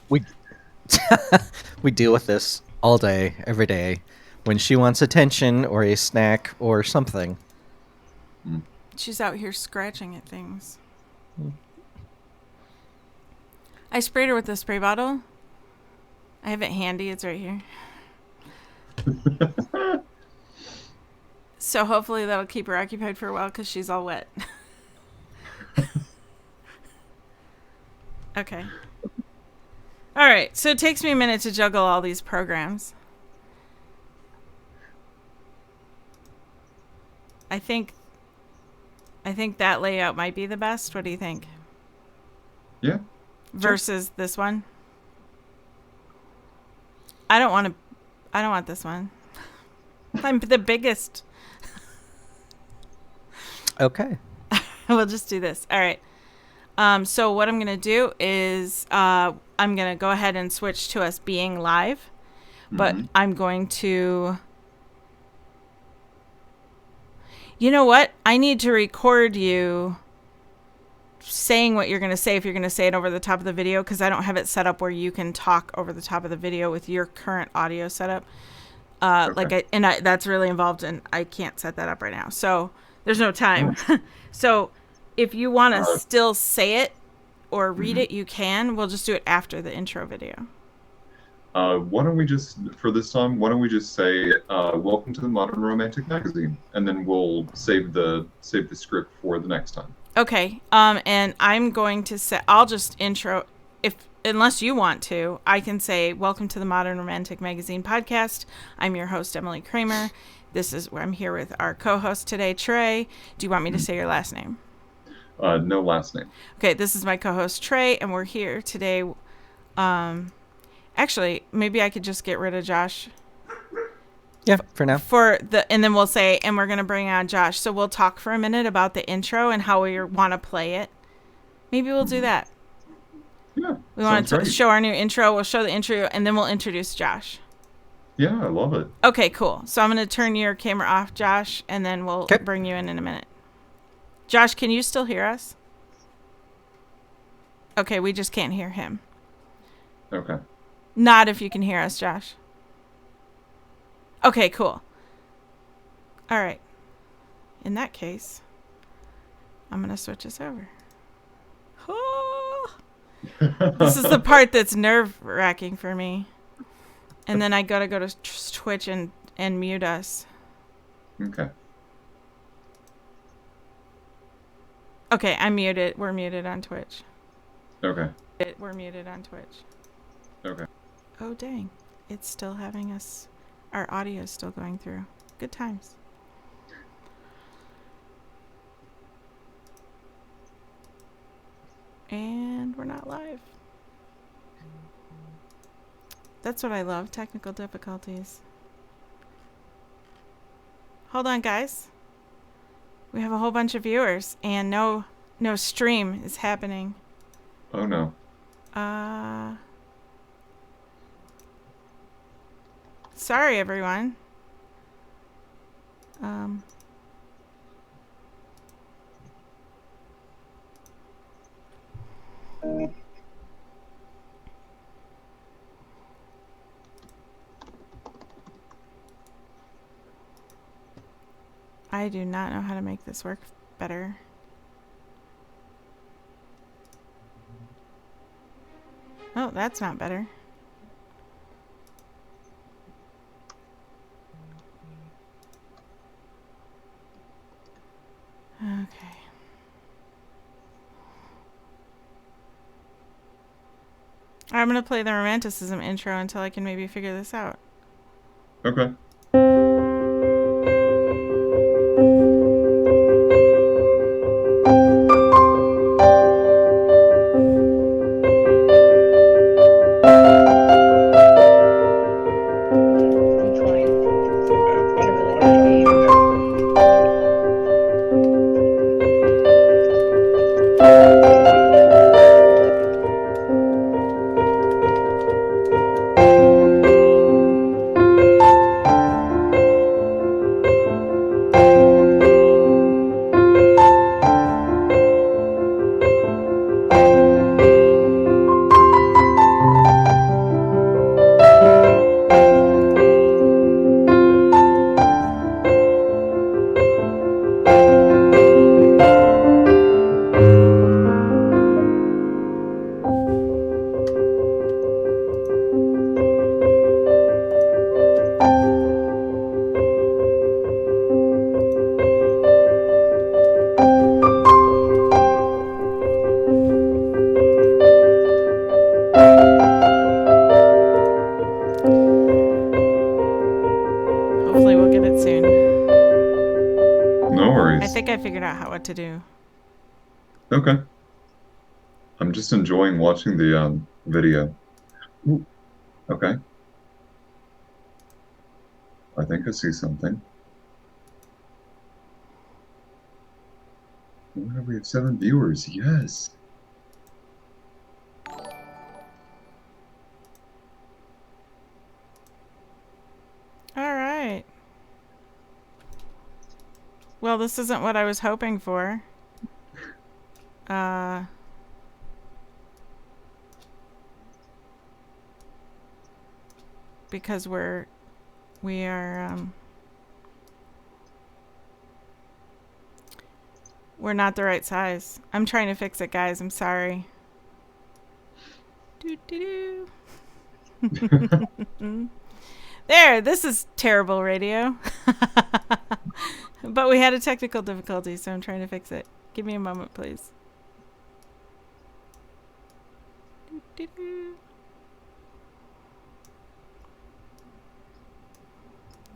We we deal with this all day, every day, when she wants attention or a snack or something. She's out here scratching at things. I sprayed her with the spray bottle. I have it handy. It's right here. So hopefully that'll keep her occupied for a while because she's all wet. Okay. All right. So it takes me a minute to juggle all these programs. I think that layout might be the best. What do you think? Yeah. Versus this one. I don't want this one. I'm the biggest. Okay. We'll just do this. All right. So what I'm going to do is I'm going to go ahead and switch to us being live. But I'm going to... You know what? I need to record you saying what you're going to say if you're going to say it over the top of the video, because I don't have it set up where you can talk over the top of the video with your current audio setup. Okay. That's really involved, and I can't set that up right now. So there's no time. So if you want to still say it or read it, you can. We'll just do it after the intro video. Why don't we just, for this time, say, welcome to the Modern Romantic Magazine, and then we'll save the script for the next time. Okay. And I'm going to say, I'll just intro, unless you want to, I can say, welcome to the Modern Romantic Magazine podcast. I'm your host, Emily Kramer. This is where I'm here with our co-host today, Trey. Do you want me to say your last name? No last name. Okay, this is my co-host, Trey, and we're here today. Actually, maybe I could just get rid of Josh. Yeah, for now. And then we'll say, and we're going to bring on Josh. So we'll talk for a minute about the intro and how we want to play it. Maybe we'll do that. Yeah. We want to show our new intro. We'll show the intro, and then we'll introduce Josh. Yeah, I love it. Okay, cool. So I'm going to turn your camera off, Josh, and then we'll bring you in a minute. Josh, can you still hear us? Okay, we just can't hear him. Okay. Not if you can hear us, Josh. Okay, cool. All right. In that case, I'm going to switch us over. Oh. This is the part that's nerve-wracking for me. And then I got to go to Twitch and mute us. Okay. Okay, I'm muted. We're muted on Twitch. Okay. We're muted on Twitch. Okay. Oh, dang. It's still having us... Our audio is still going through. Good times. And we're not live. That's what I love, technical difficulties. Hold on, guys. We have a whole bunch of viewers, and no stream is happening. Oh, no. Sorry, everyone. I do not know how to make this work better. Oh, that's not better. Okay. I'm going to play the romanticism intro until I can maybe figure this out. Okay. out what to do. Okay. I'm just enjoying watching the video. Ooh, okay. I think I see something. Oh, we have 7 viewers. Yes. All right. Well, this isn't what I was hoping for. Because we are we're not the right size. I'm trying to fix it, guys. I'm sorry. Doo doo doo. There, this is terrible radio. But we had a technical difficulty, so I'm trying to fix it. Give me a moment, please. Doo doo doo.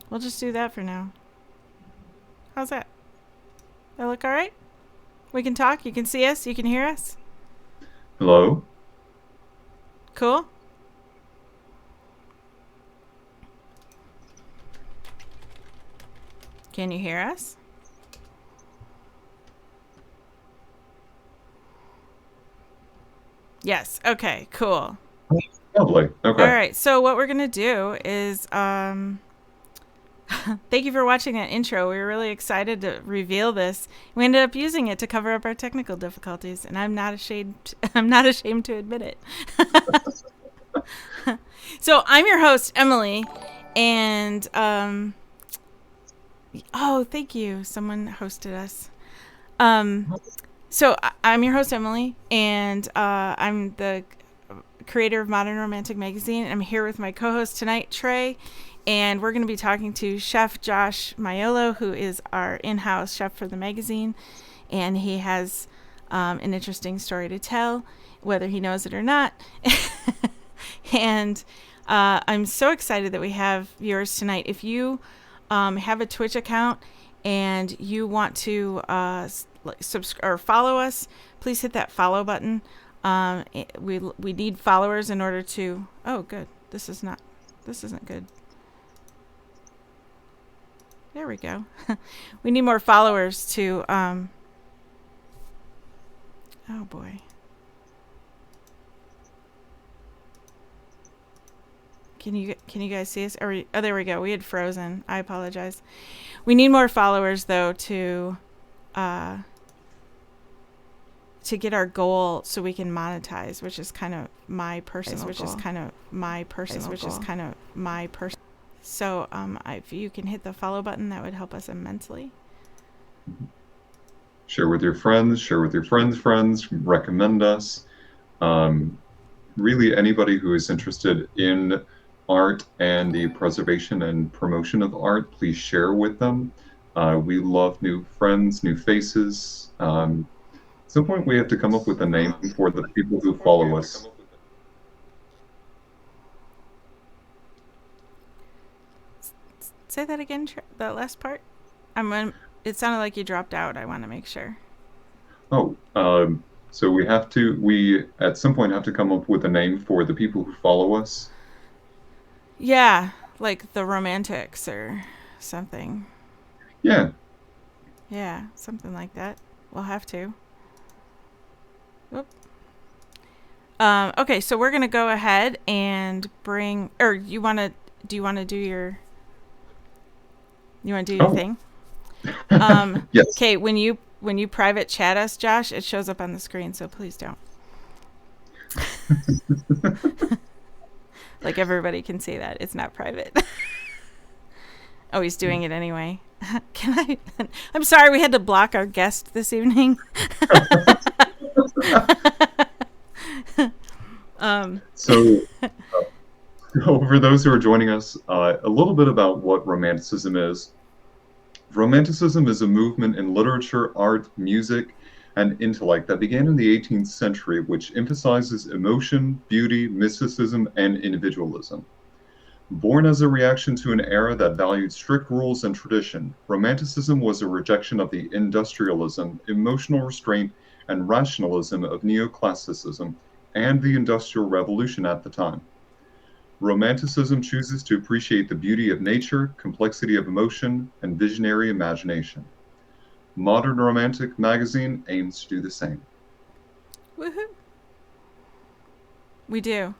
We'll just do that for now. How's that? That look all right? We can talk. You can see us. You can hear us. Hello? Cool. Can you hear us? Yes. Okay, cool. Lovely. Okay. All right. So what we're going to do is thank you for watching that intro. We were really excited to reveal this. We ended up using it to cover up our technical difficulties, and I'm not ashamed to admit it. So I'm your host, Emily, and oh, thank you. Someone hosted us. So I'm your host, Emily, and I'm the creator of Modern Romantic Magazine. And I'm here with my co-host tonight, Trey, and we're going to be talking to Chef Josh Maiolo, who is our in-house chef for the magazine, and he has an interesting story to tell, whether he knows it or not. And I'm so excited that we have viewers tonight. If you have a Twitch account and you want to subscribe or follow us, please hit that follow button. We need followers in order to. Oh, good. This isn't good. There we go. We need more followers to. Oh boy. Can you guys see us? Oh, there we go. We had frozen. I apologize. We need more followers though to get our goal so we can monetize, which is kind of my personal goal. So if you can hit the follow button, that would help us immensely. Share with your friends, friends, recommend us. Really, anybody who is interested in art and the preservation and promotion of art, please share with them. We love new friends, new faces. At some point, we have to come up with a name for the people who follow us. Say that again, that last part. It sounded like you dropped out. I want to make sure. Oh, so we at some point have to come up with a name for the people who follow us. Yeah, like the Romantics or something. Yeah. Yeah, something like that. We'll have to. Oop. Okay, so we're gonna go ahead and bring. Or do you want to do your? You want to do your thing? Yes. Okay, when you private chat us, Josh, it shows up on the screen, so please don't. Like everybody can see that. It's not private. Oh, he's doing it anyway. I'm sorry we had to block our guest this evening. So for those who are joining us, a little bit about what Romanticism is. Romanticism is a movement in literature, art, music, and intellect that began in the 18th century, which emphasizes emotion, beauty, mysticism, and individualism. Born as a reaction to an era that valued strict rules and tradition, Romanticism was a rejection of the industrialism, emotional restraint, and rationalism of neoclassicism and the Industrial Revolution at the time. Romanticism chooses to appreciate the beauty of nature, complexity of emotion, and visionary imagination. Modern Romantic magazine aims to do the same. Woohoo! We do.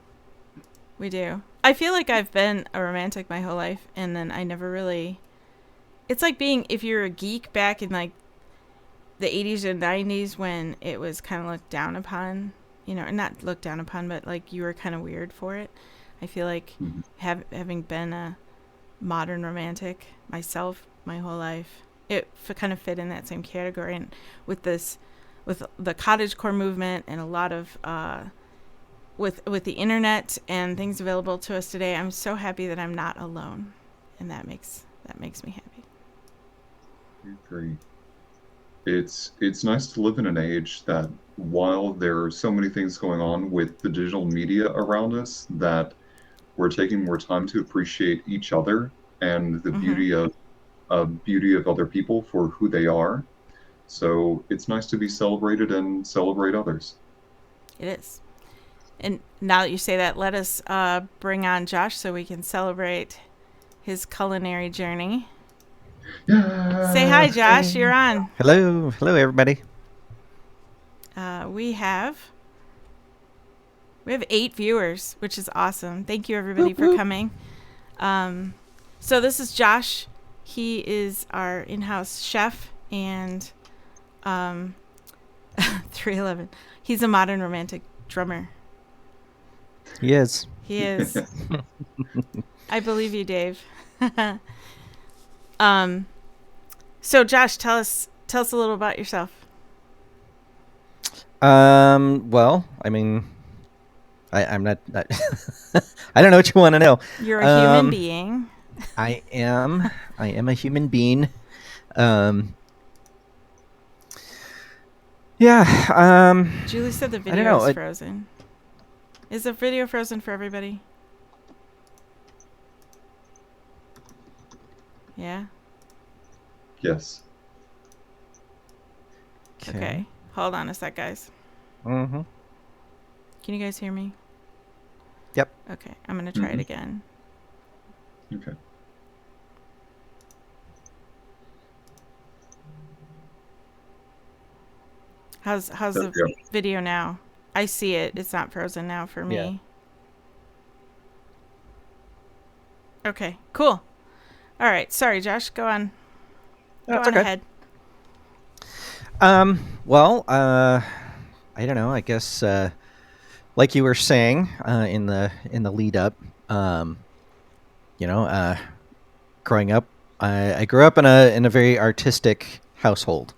We do. I feel like I've been a romantic my whole life, and then I never really. It's like being, if you're a geek back in like the 80s and 90s when it was kind of looked down upon, not looked down upon, but like you were kind of weird for it. I feel like Mhm. having been a modern romantic myself my whole life, it kind of fit in that same category. And with the cottagecore movement and a lot of with the internet and things available to us today, I'm so happy that I'm not alone, and that makes me happy. I agree. It's nice to live in an age that while there are so many things going on with the digital media around us, that we're taking more time to appreciate each other and the Mm-hmm. beauty of other people for who they are. So it's nice to be celebrated and celebrate others. It is. And now that you say that, let us bring on Josh so we can celebrate his culinary journey. Say hi, Yeah. Josh. You're on. Hello, everybody. We have 8 viewers, which is awesome. Thank you, everybody, Whoop, for whoop. coming. So this is Josh. He is our in-house chef and 311. He's a modern romantic drummer. He is. He is. I believe you, Dave. So Josh, tell us a little about yourself. Well, I mean, I'm not. I don't know what you want to know. You're a human being. I am a human being. Yeah. Julie said the I don't video know. is frozen. Is the video frozen for everybody? Yeah? Yes. Okay. Hold on a sec, guys. Mm-hmm. Can you guys hear me? Yep. Okay. I'm going to try it again. Okay. How's There the we go. video now? I see it. It's not frozen now for me. Yeah. Okay. Cool. All right. Sorry, Josh. Go on. Go That's on okay. ahead. Well, I don't know. I guess, like you were saying, in the lead up, growing up, I grew up in a very artistic household.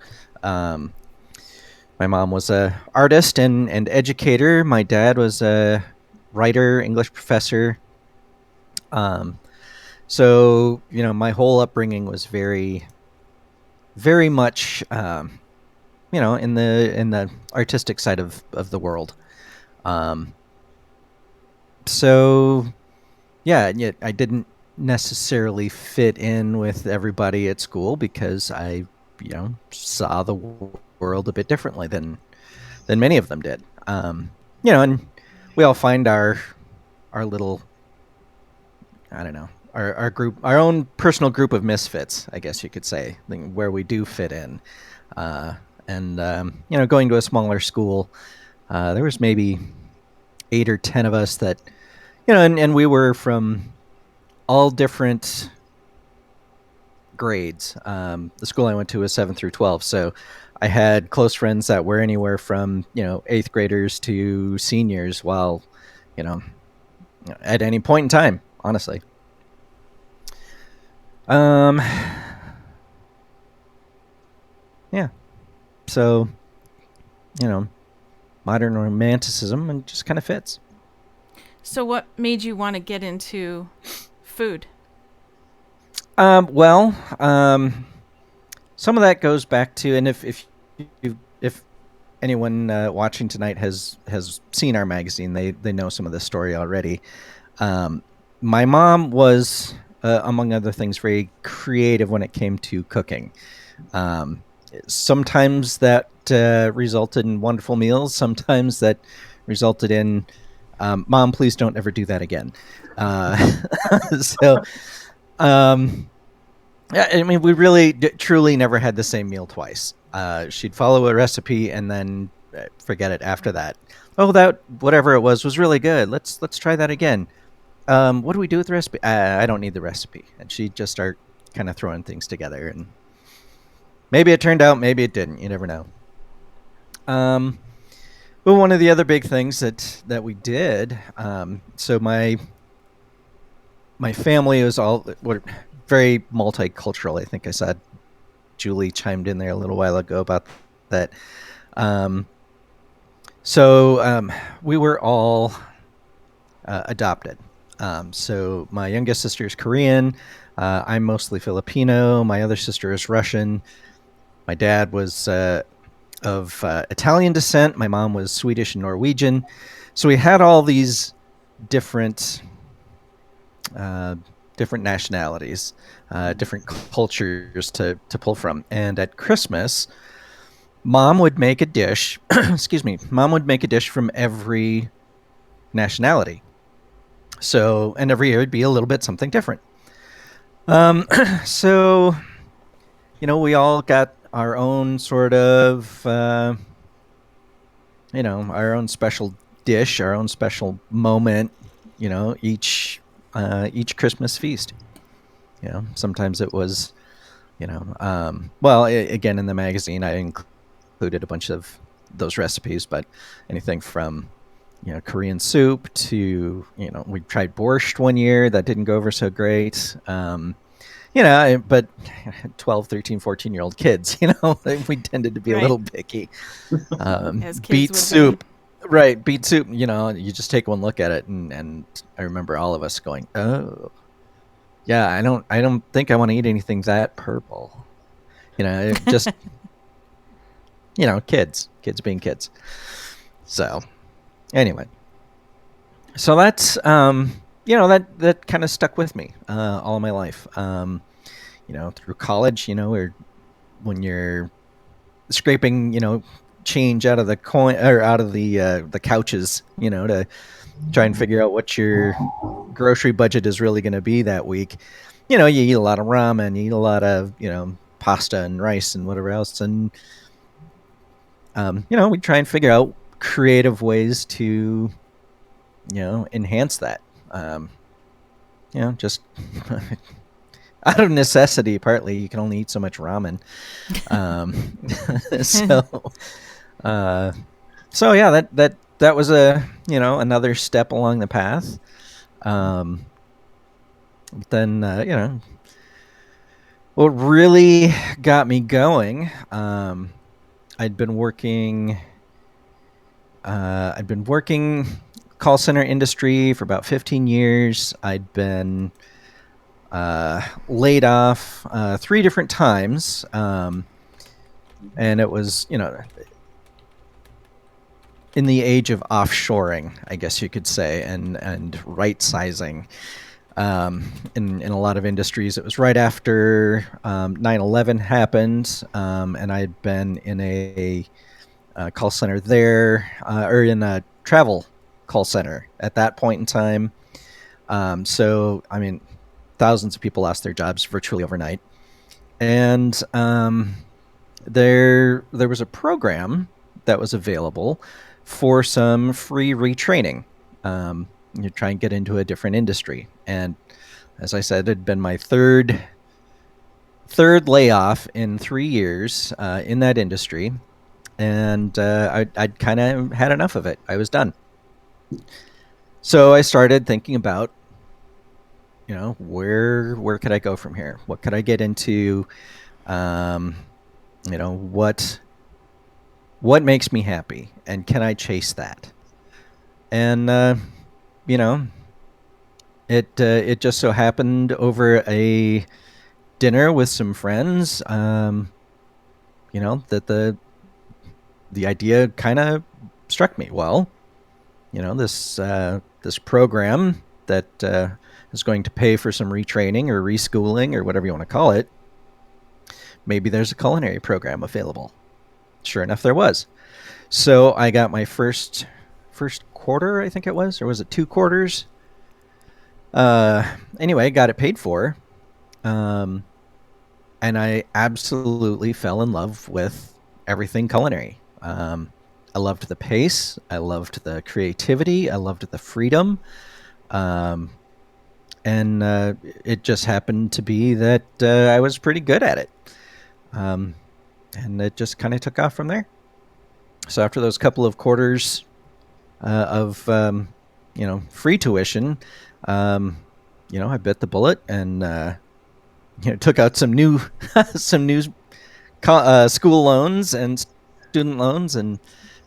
My mom was a artist and educator. My dad was a writer, English professor. So my whole upbringing was very, very much, in the artistic side of the world. So yeah, yet I didn't necessarily fit in with everybody at school because I, saw the world a bit differently than many of them did. And we all find our little, I don't know, our group, our own personal group of misfits, I guess you could say, where we do fit in. And going to a smaller school, there was maybe 8 or 10 of us that, and we were from all different grades. The school I went to was 7 through 12, so I had close friends that were anywhere from 8th graders to seniors, while at any point in time, honestly. Yeah. So, modern romanticism and just kind of fits. So what made you want to get into food? Well, some of that goes back to, and if anyone watching tonight has seen our magazine, they know some of this story already. my mom was, among other things, very creative when it came to cooking. Um, Sometimes that resulted in wonderful meals. Sometimes that resulted in, "Mom, please don't ever do that again." Uh, so, um, yeah, I mean, we really, truly never had the same meal twice. She'd follow a recipe and then forget it after that. Oh, that whatever it was really good. Let's try that again. What do we do with the recipe? I don't need the recipe. And she'd just start kind of throwing things together, and maybe it turned out, maybe it didn't. You never know. Um, but one of the other big things that we did, so my family was all very multicultural. I think I saw Julie chimed in there a little while ago about that. Um, so we were all adopted. So my youngest sister is Korean. I'm mostly Filipino. My other sister is Russian. My dad was of Italian descent. My mom was Swedish and Norwegian. So we had all these different uh, different nationalities, different cultures to pull from. And at Christmas, mom would make a dish. Excuse me. Mom would make a dish from every nationality. So, and every year it'd be a little bit something different. Um, so we all got our own sort of, our own special dish, our own special moment. Each Christmas feast. Sometimes it was, well, again in the magazine I included a bunch of those recipes, but anything from Korean soup to we tried borscht one year that didn't go over so great. But 12, 13, 14-year-old kids, we tended to be a Right. little picky. As kids Beet would be. soup, right? Beet soup. You just take one look at it, and I remember all of us going, "Oh, yeah, I don't think I want to eat anything that purple." Just kids being kids. So anyway, so that's that kind of stuck with me all of my life. Through college, or when you're scraping, change out of the coin or out of the couches, to try and figure out what your grocery budget is really going to be that week. You eat a lot of ramen, you eat a lot of pasta and rice and whatever else, and we try and figure out creative ways to enhance that. Um, just out of necessity, partly. You can only eat so much ramen. Um, so, uh, so yeah, that was another step along the path. Um, but then what really got me going. I'd been working. I'd been working call center industry for about 15 years. I'd been laid off 3 different times, and it was in the age of offshoring, I guess you could say, and right sizing. In a lot of industries, it was right after 9/11 happened, and I'd been in a call center there, or in a travel call center at that point in time. So, I mean, thousands of people lost their jobs virtually overnight, and there was a program that was available for some free retraining. You try and get into a different industry, and as I said, it had been my third layoff in 3 years in that industry, and I'd kind of had enough of it. I was done. So I started thinking about, where could I go from here? What could I get into? Um, what makes me happy, and can I chase that? And you know, it just so happened over a dinner with some friends, that the idea kind of struck me. Well, this program. that is going to pay for some retraining or reschooling or whatever you want to call it, maybe there's a culinary program available. Sure enough, there was. So I got my first quarter, I think it was, or was it 2 quarters? Anyway, got it paid for, um, and I absolutely fell in love with everything culinary. I loved the pace, I loved the creativity, I loved the freedom, um, and it just happened to be that I was pretty good at it, um, and it just kind of took off from there. So after those couple of quarters of free tuition, um, I bit the bullet and took out some new some new school loans and student loans, and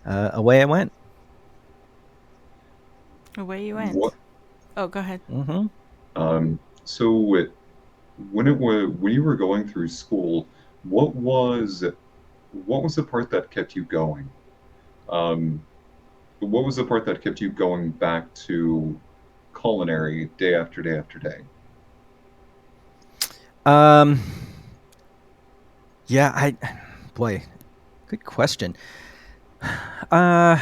away I went. Away you What? went. Oh, go ahead. Mm-hmm. So when you were going through school, what was what was the part that kept you going? Um, what was the part that kept you going back to culinary day after day after day? Um, yeah, boy, good question. Uh,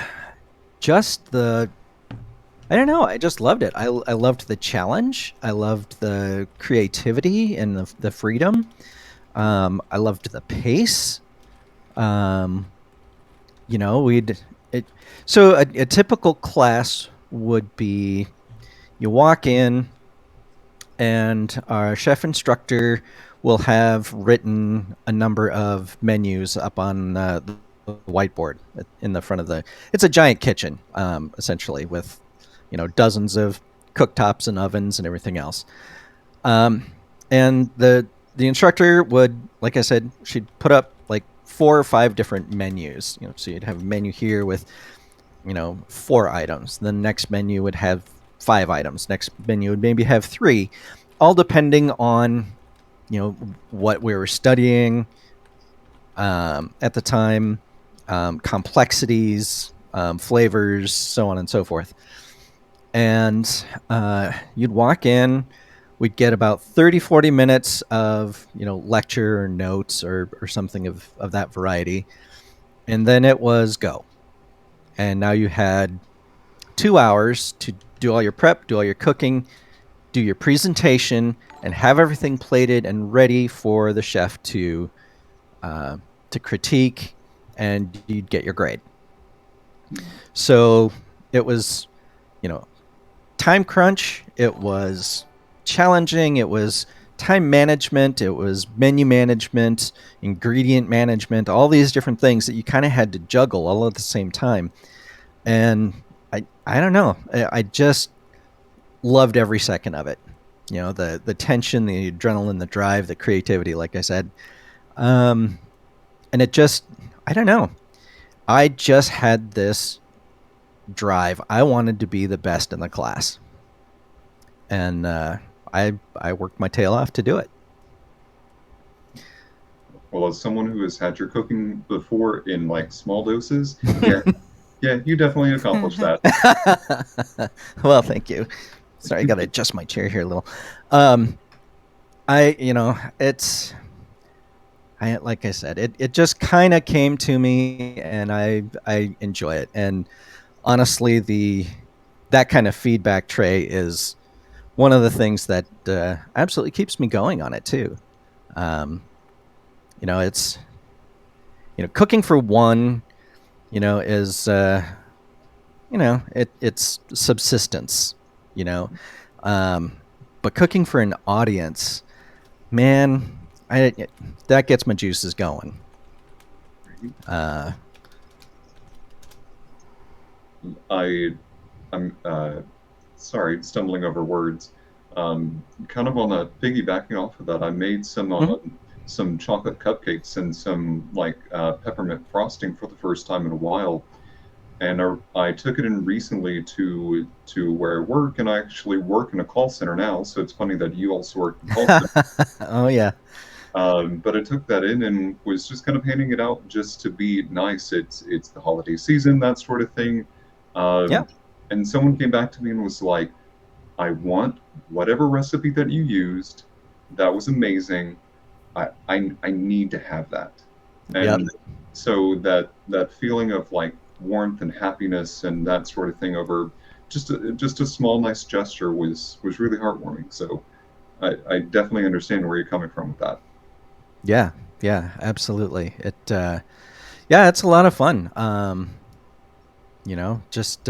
just the I don't know. I just loved it. I loved the challenge. I loved the creativity and the freedom. I loved the pace. Um, we'd it. So a typical class would be you walk in, and our chef instructor will have written a number of menus up on the whiteboard in the front of the. It's a giant kitchen, essentially, with dozens of cooktops and ovens and everything else. Um, and the instructor would, like I said, she'd put up like 4 or 5 different menus. So you'd have a menu here with 4 items. The next menu would have 5 items. Next menu would maybe have 3, all depending on what we were studying at the time, complexities, flavors, so on and so forth. And you'd walk in, we'd get about 30-40 minutes of lecture or notes or something of that variety, and then it was go. And now you had 2 hours to do all your prep, do all your cooking, do your presentation, and have everything plated and ready for the chef to critique, and you'd get your grade. So it was, time crunch. It was challenging. It was time management. It was menu management, ingredient management, all these different things that you kind of had to juggle all at the same time. And I don't know. I just loved every second of it. The tension, the adrenaline, the drive, the creativity, like I said. And it just, I don't know. I just had this drive. I wanted to be the best in the class. And I worked my tail off to do it. Well, as someone who has had your cooking before in like small doses, yeah, yeah, you definitely accomplished that. Well, thank you. Sorry, I got to adjust my chair here a little. It's like I said, it just kind of came to me, and I enjoy it. And honestly, that kind of feedback tray is one of the things that absolutely keeps me going on it too. It's cooking for one, is it's subsistence, but cooking for an audience, man, that gets my juices going. I'm sorry, stumbling over words. Kind of on a piggybacking off of that, I made some chocolate cupcakes and some like peppermint frosting for the first time in a while. And I took it in recently to where I work, and I actually work in a call center now. So it's funny that you also work in a call center. Oh yeah. But I took that in and was just kind of handing it out just to be nice. It's the holiday season, that sort of thing. Yeah. And someone came back to me and was like, I want whatever recipe that you used. That was amazing. I need to have that. Yep. And so that feeling of like warmth and happiness and that sort of thing over just a small nice gesture was really heartwarming. So I definitely understand where you're coming from with that. Yeah. Yeah. Absolutely. Yeah, it's a lot of fun. Just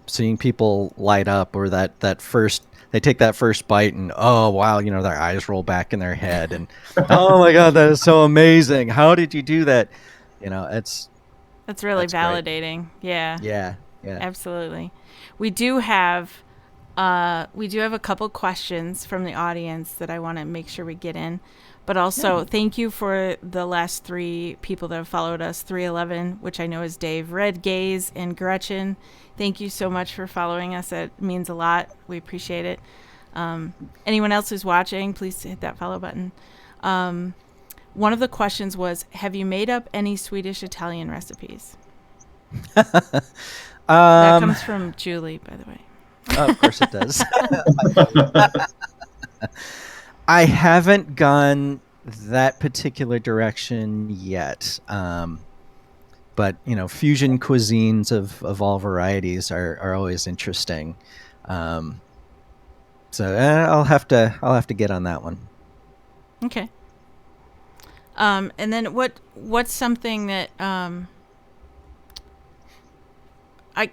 seeing people light up, or that first they take that first bite and oh wow, their eyes roll back in their head and oh my god, that is so amazing. How did you do that? It's That's really that's great. validating. Yeah, Yeah. Yeah. absolutely. We do have a couple questions from the audience that I want to make sure we get in. But also, thank you for the last three people that have followed us: 311, which I know is Dave, Red Gaze, and Gretchen. Thank you so much for following us. It means a lot. We appreciate it. Anyone else who's watching, please hit that follow button. One of the questions was, have you made up any Swedish Italian recipes? That um comes from Julie, by the way. of course it does. I haven't gone that particular direction yet. But fusion cuisines of all varieties are always interesting. Um, so I'll have to get on that one. Okay. And then what's something that I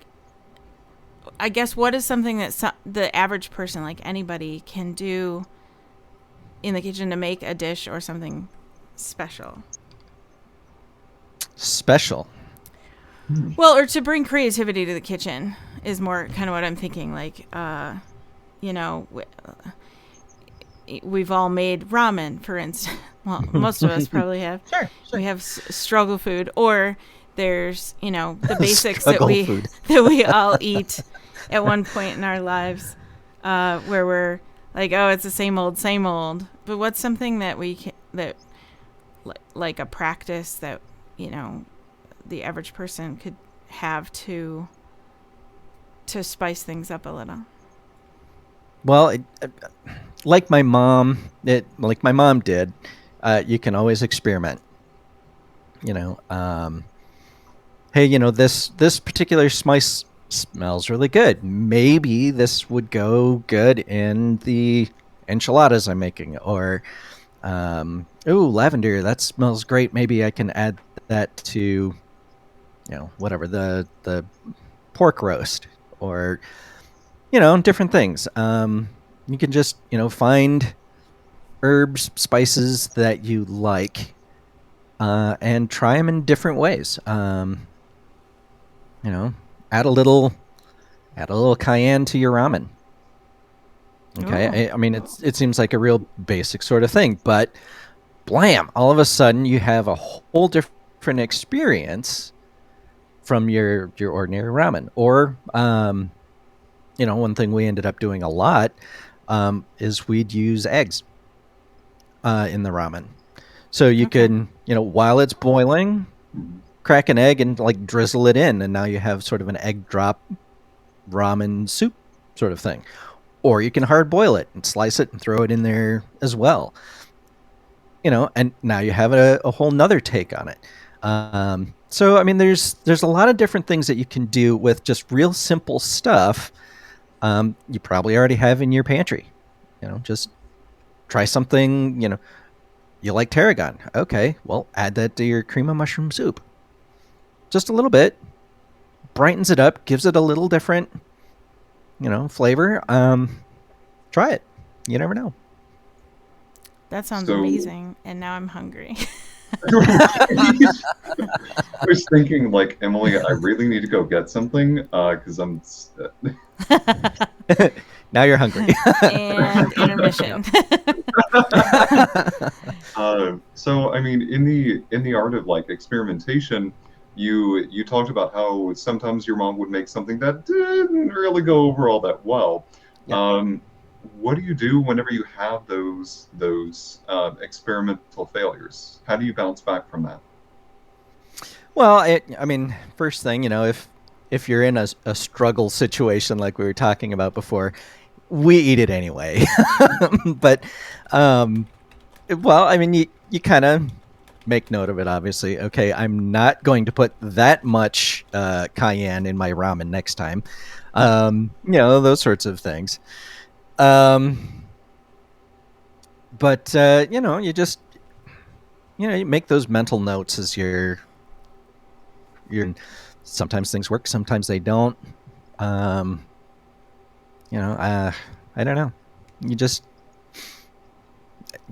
I guess what is something that the average person, like anybody, can do in the kitchen to make a dish or something special? Special. Well, or to bring creativity to the kitchen is more kind of what I'm thinking. Like, you know, we've all made ramen, for instance. Well, most of us probably have. Sure. We have struggle food, or there's the basics that Struggle we food. that we all eat at one point in our lives, where we're like, oh, it's the same old, same old. But what's something that we can, that like a practice that the average person could have to spice things up a little? Well, like my mom did, you can always experiment. You know, hey, this particular spice smells really good. Maybe this would go good in the enchiladas I'm making, or ooh, lavender, that smells great. Maybe I can add that to whatever the pork roast, or different things. You can just find herbs, spices that you like, and try them in different ways. You know, add a little cayenne to your ramen. Oh, Okay, I mean it seems like a real basic sort of thing, but blam! All of a sudden, you have a whole different experience from your ordinary ramen. Or one thing we ended up doing a lot is we'd use eggs in the ramen. So you okay. can, while it's boiling, crack an egg and like drizzle it in, and now you have sort of an egg drop ramen soup sort of thing. Or you can hard boil it and slice it and throw it in there as well. And now you have a whole nother take on it. So I mean, there's a lot of different things that you can do with just real simple stuff. You probably already have in your pantry. Just try something. You like tarragon. Okay, well, add that to your cream of mushroom soup. Just a little bit. Brightens it up, gives it a little different, flavor. Try it. You never know. That sounds So amazing, and now I'm hungry. I was thinking, like, Emily, I really need to go get something because Now you're hungry. And intermission. So I mean, in the art of like experimentation, you talked about how sometimes your mom would make something that didn't really go over all that well. Yep. Um, what do you do whenever you have those experimental failures? How do you bounce back from that? Well, I mean, first thing, if if you're in a struggle situation like we were talking about before, we eat it anyway. But well, I mean, you kind of make note of it, obviously. Okay, I'm not going to put that much cayenne in my ramen next time. Those sorts of things. Um, but you make those mental notes as you're. Sometimes things work, sometimes they don't. Um, I don't know. You just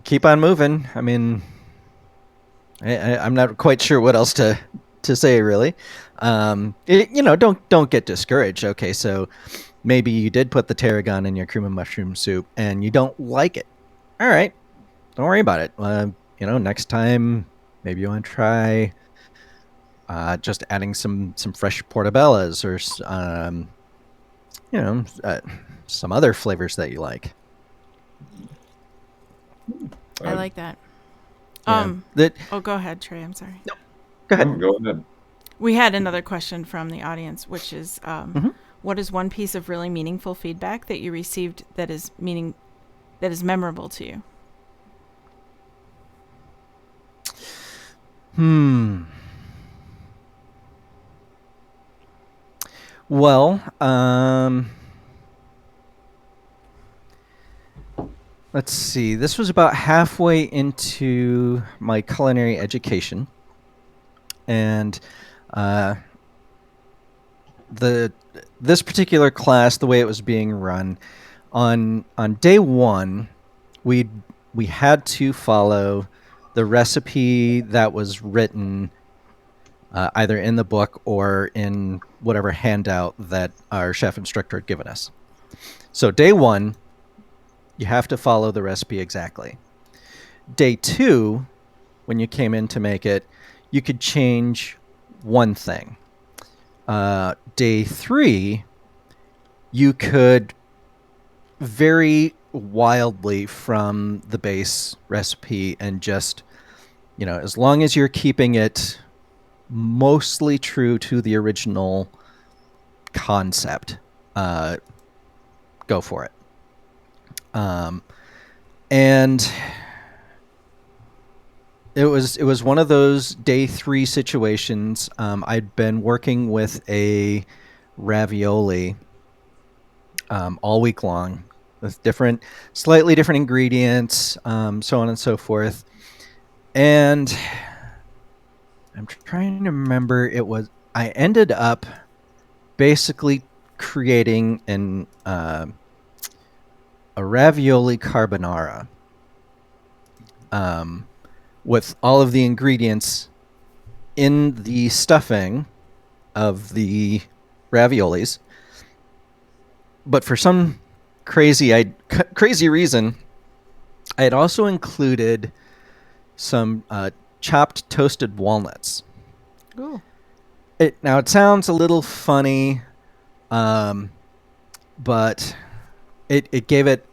keep on moving. I mean, I'm not quite sure what else to say really. Don't get discouraged. Okay, so maybe you did put the tarragon in your cream of mushroom soup and you don't like it. All right, don't worry about it. Next time maybe you want to try just adding some fresh portobellas or some other flavors that you like. I like that. Yeah. That. Oh, go ahead, Trey. I'm sorry. No, go ahead. Oh, go ahead. We had another question from the audience, which is, Mhm. what is one piece of really meaningful feedback that you received that is memorable to you? Well, let's see. This was about halfway into my culinary education, and this particular class, the way it was being run, on day one, we had to follow the recipe that was written either in the book or in whatever handout that our chef instructor had given us. So day one, you have to follow the recipe exactly. Day two, when you came in to make it, you could change one thing. Day three, you could vary wildly from the base recipe and just, as long as you're keeping it mostly true to the original concept, go for it. And it was one of those day three situations. I'd been working with a ravioli all week long with slightly different ingredients, so on and so forth. And I'm trying to remember. I ended up basically creating a ravioli carbonara with all of the ingredients in the stuffing of the raviolis. But for some crazy reason, I had also included some chopped toasted walnuts. Ooh. Now it sounds a little funny, but it gave it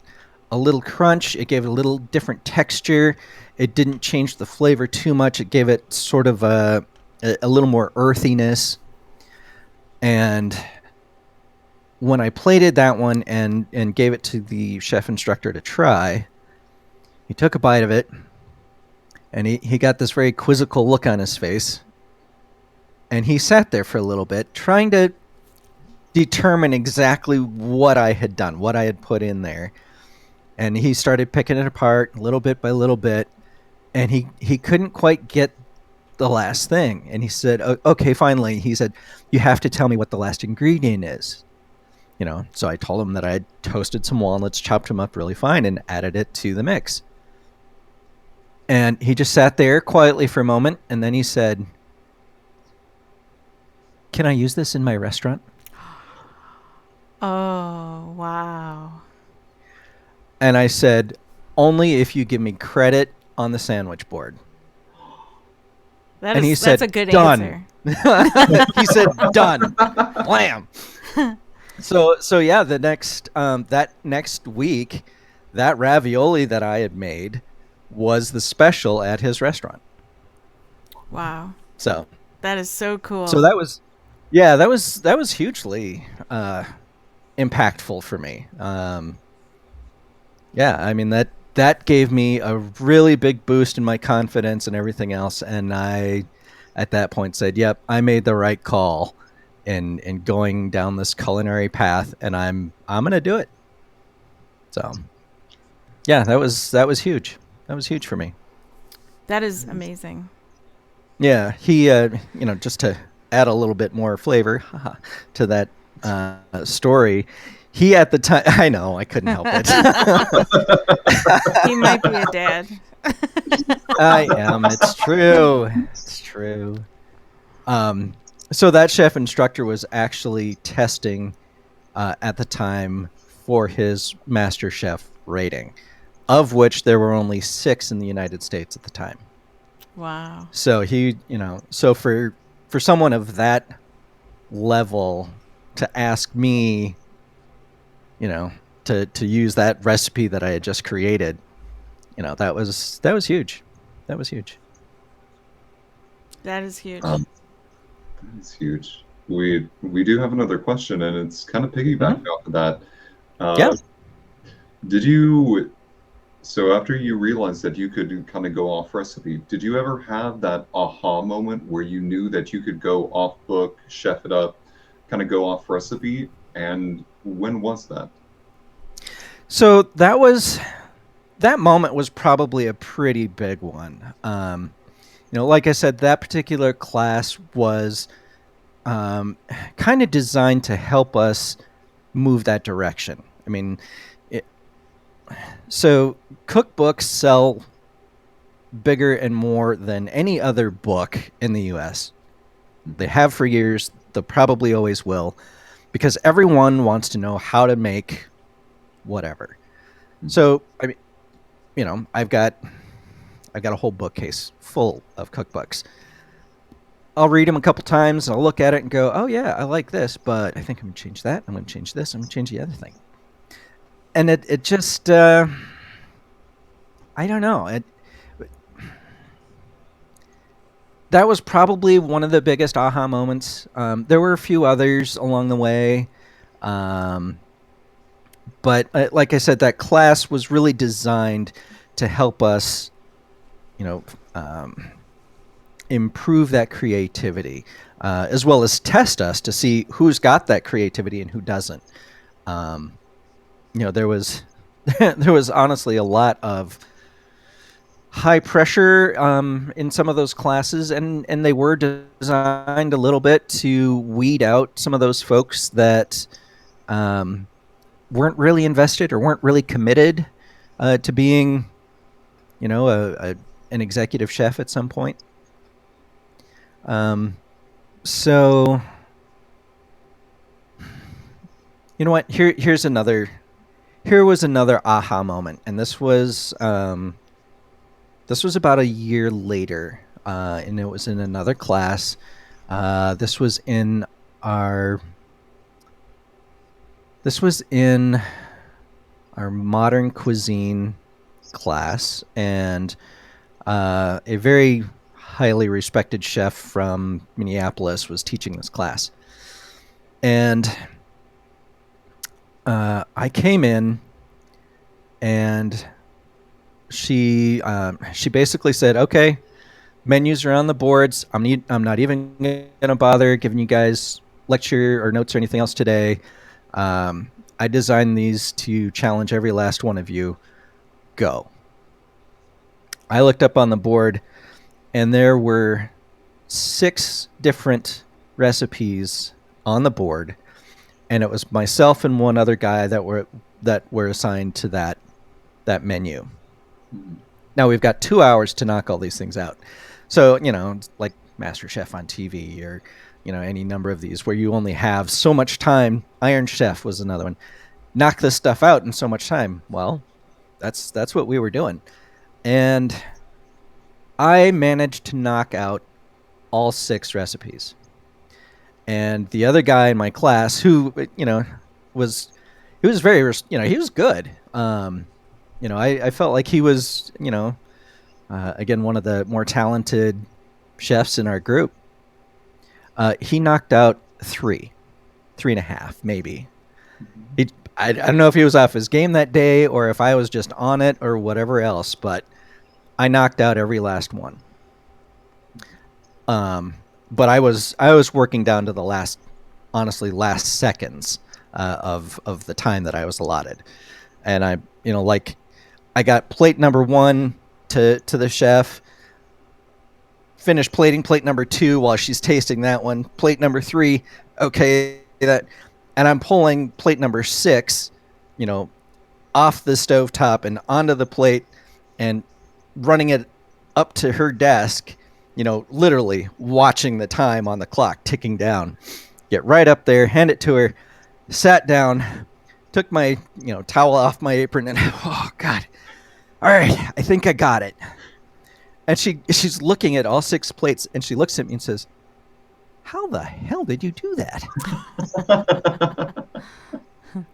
a little crunch. It gave it a little different texture. It didn't change the flavor too much. It gave it sort of a little more earthiness. And when I plated that one and gave it to the chef instructor to try, he took a bite of it, and he got this very quizzical look on his face. And he sat there for a little bit, trying to determine exactly what I had done, what I had put in there. And he started picking it apart little bit by little bit, and he couldn't quite get the last thing. And he said, okay, finally, he said, you have to tell me what the last ingredient is. So I told him that I had toasted some walnuts, chopped them up really fine, and added it to the mix. And he just sat there quietly for a moment, and then he said, can I use this in my restaurant? Oh, wow. And I said, only if you give me credit on the sandwich board. That's a good done. answer. He said, done. Blam. So yeah, that next week, that ravioli that I had made was the special at his restaurant. Wow. So that is so cool. So that was Yeah, that was hugely impactful for me. Yeah, I mean that gave me a really big boost in my confidence and everything else, and I at that point said, "Yep, I made the right call in going down this culinary path, and I'm gonna do it." So yeah, that was huge. That was huge for me. That is amazing. Yeah, he just to add a little bit more flavor to that story. He at the time, I know I couldn't help it. He might be a dad. I am. It's true. It's true. Um, so that chef instructor was actually testing at the time for his master chef rating, of which there were only 6 in the United States at the time. Wow. So so for someone of that level to ask me, you know, to use that recipe that I had just created, that was huge. That was huge. That is huge. Um, that's huge. We do have another question, and it's kind of Hmm. piggybacking off of that. Yeah. Uh, did you So after you realized that you could kind of go off recipe, did you ever have that aha moment where you knew that you could go off book, chef it up, kind of go off recipe? And when was that? So that moment was probably a pretty big one. Like I said, that particular class was kind of designed to help us move that direction. I mean, it, so cookbooks sell bigger and more than any other book in the US. They have for years, they probably always will, because everyone wants to know how to make whatever. So, I mean, I've got a whole bookcase full of cookbooks. I'll read them a couple times and I'll look at it and go, "Oh yeah, I like this, but I think I'm going to change that. I'm going to change this. I'm going to change the other thing." And it just I don't know. That was probably one of the biggest aha moments. There were a few others along the way, um, but like I said, that class was really designed to help us, you know, um, improve that creativity, as well as test us to see who's got that creativity and who doesn't. Um, there was there was honestly a lot of high pressure in some of those classes, and they were designed a little bit to weed out some of those folks that um, weren't really invested or weren't really committed to being, an executive chef at some point. Um, so you know what? Here was another aha moment, and this was about a year later, and it was in another class. This was in our this was in our modern cuisine class, and a very highly respected chef from Minneapolis was teaching this class. And I came in, and she basically said, "Okay, menus are on the boards. I'm not even gonna bother giving you guys lecture or notes or anything else today. I designed these to challenge every last one of you. Go." I looked up on the board, and there were 6 different recipes on the board, and it was myself and one other guy that were assigned to that menu. Mhm. Now we've got 2 hours to knock all these things out. So, like Master Chef on TV, or, any number of these where you only have so much time. Iron Chef was another one. Knock this stuff out in so much time. Well, that's what we were doing. And I managed to knock out all 6 recipes. And the other guy in my class, who, was he was very, he was good. I felt like he was, again, one of the more talented chefs in our group. He knocked out three and a half, maybe. Mhm. I don't know if he was off his game that day or if I was just on it or whatever else, but I knocked out every last one. Um, but I was working down to the last, honestly, last seconds of the time that I was allotted, and like I got plate number one to the chef, finished plating plate number two while she's tasting that one, plate number three, okay, that, and I'm pulling plate number six, you know, off the stovetop and onto the plate and running it up to her desk, literally watching the time on the clock ticking down. Get right up there, hand it to her, sat down, took my, towel off my apron, and oh God, all right, I think I got it. And she's looking at all six plates, and she looks at me and says, "How the hell did you do that?"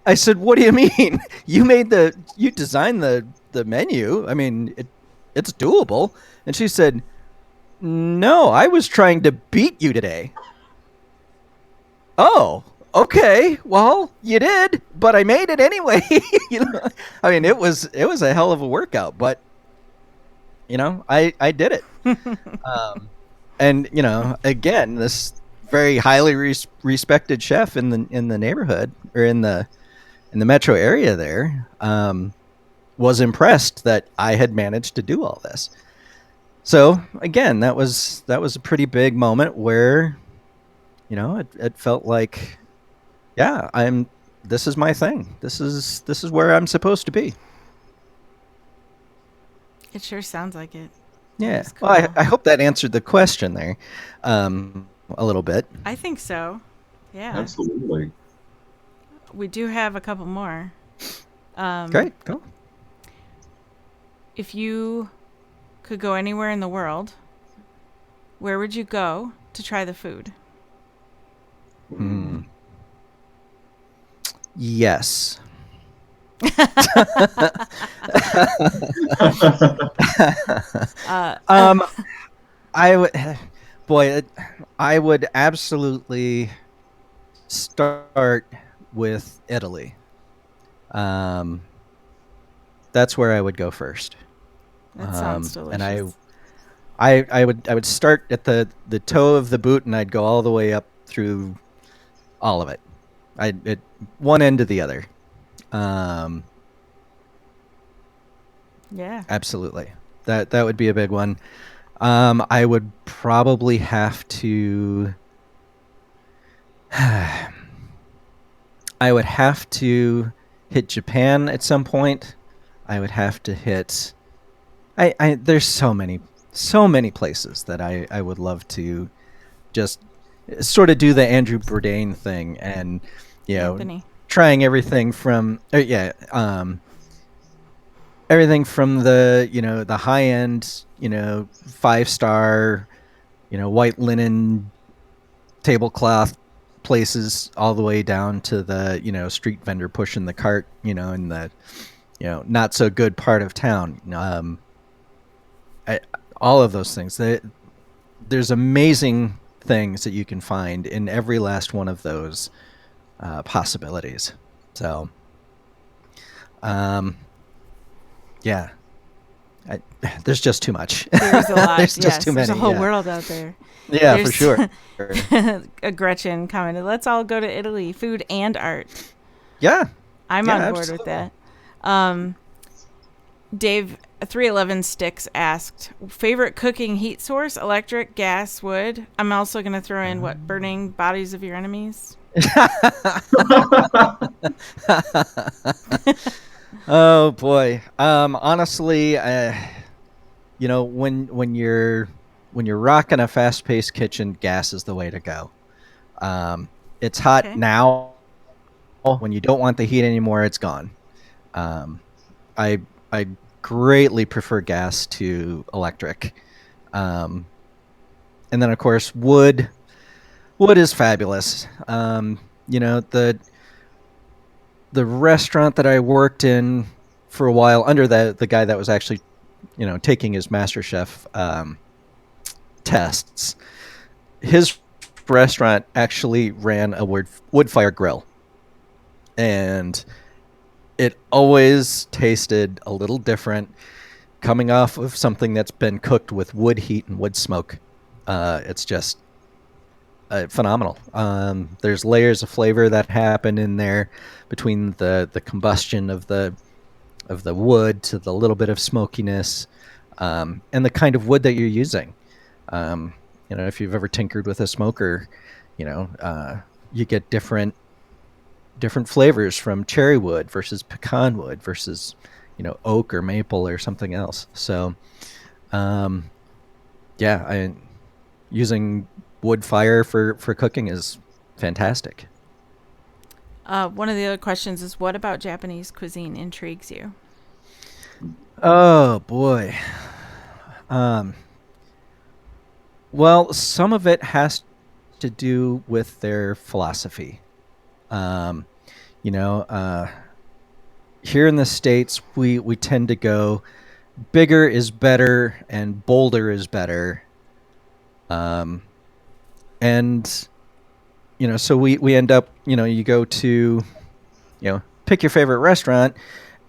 I said, "What do you mean? You designed the menu. I mean, it's doable." And she said, "No, I was trying to beat you today." Oh, okay. Well, you did, but I made it anyway. I mean, it was a hell of a workout, but I did it. Um, and again, this very highly respected chef in the neighborhood or in the metro area there, was impressed that I had managed to do all this. So again, that was a pretty big moment where it felt like, yeah, this is my thing. This is where I'm supposed to be. It sure sounds like it. Yeah. That's Well, I, cool. I hope that answered the question there, a little bit. I think so. Yeah. Absolutely. We do have a couple more. Great. Cool. If you could go anywhere in the world, where would you go to try the food? Hmm. Yes. Uh, um, I would, boy, I would absolutely start with Italy. Um, that's where I would go first. that sounds And I, delicious. I, I would start at the toe of the boot, and I'd go all the way up through all of it. One end to the other. Um, Yeah. Absolutely. That would be a big one. I would probably have to. I would have to hit Japan at some point. I would have to hit. There's so many places that I would love to just sort of do the Andrew Bourdain thing, and you know Anthony. trying everything from everything from the high end, 5-star, white linen tablecloth places, all the way down to the street vendor pushing the cart, in the not so good part of town. All of those things. There's amazing things that you can find in every last one of those possibilities. So, um, yeah, I, there's just too much. There's a lot. There's just Yes. too There's many. a whole Yeah, world out there. yeah, for There's sure. a Gretchen commented, let's all go to Italy, food and art. Yeah, I'm yeah, on board with absolutely. that. Dave 311 Sticks asked, favorite cooking heat source, electric, gas, wood? I'm also going to throw in what, burning bodies of your enemies? Oh boy. Honestly, when you're rocking a fast-paced kitchen, gas is the way to go. It's hot Okay. now. When you don't want the heat anymore, it's gone. Um, I I greatly prefer gas to electric. Um, and then of course wood. Wood is fabulous. The restaurant that I worked in for a while under the guy that was actually taking his MasterChef tests. His restaurant actually ran a wood fire grill, and it always tasted a little different coming off of something that's been cooked with wood heat and wood smoke. It's just phenomenal. There's layers of flavor that happen in there between the combustion of the wood to the little bit of smokiness, and the kind of wood that you're using. Um, if you've ever tinkered with a smoker, you get different flavors from cherry wood versus pecan wood versus oak or maple or something else. So um, yeah, using wood fire for cooking is fantastic. One of the other questions is, what about Japanese cuisine intrigues you? Oh boy. Um, well, some of it has to do with their philosophy. Um, you know, uh, Here in the States, we tend to go bigger is better and bolder is better. Um, and so we end up, you go to, pick your favorite restaurant,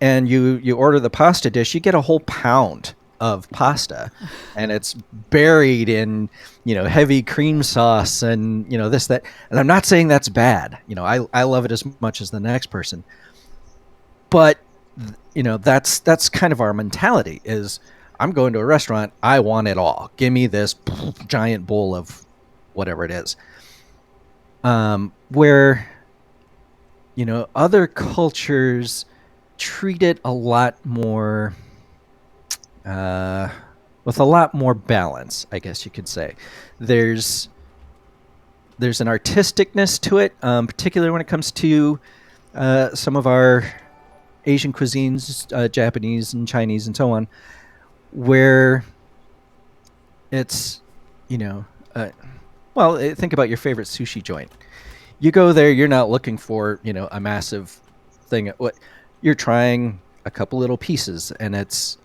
and you order the pasta dish. You get a whole pound of pasta, and it's buried in heavy cream sauce and this that. And I'm not saying that's bad. I love it as much as the next person, but that's kind of our mentality. Is I'm going to a restaurant, I want it all. Give me this giant bowl of whatever it is. Where other cultures treat it a lot more, uh, with a lot more balance, I guess you could say. There's there's an artisticness to it, particularly when it comes to some of our Asian cuisines, Japanese and Chinese and so on, where it's, you know, uh, think about your favorite sushi joint. You go there, you're not looking for, a massive thing. What you're trying a couple little pieces, and it's,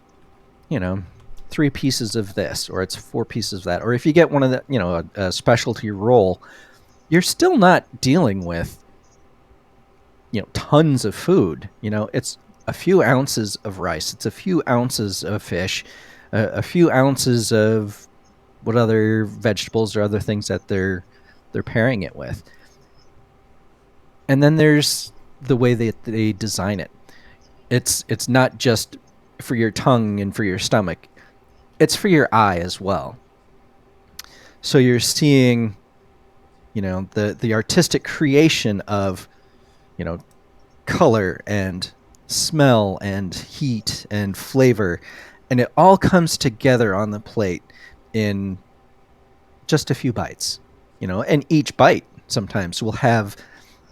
you know, 3 pieces of this, or it's 4 pieces of that. Or if you get one of the, a specialty roll, you're still not dealing with, tons of food. It's a few ounces of rice, it's a few ounces of fish, a few ounces of what other vegetables or other things that they're pairing it with. And then there's the way that they design it. It's not just for your tongue and for your stomach. It's for your eye as well. So you're seeing, the artistic creation of, you know, color and smell and heat and flavor, and it all comes together on the plate in just a few bites. And each bite sometimes will have,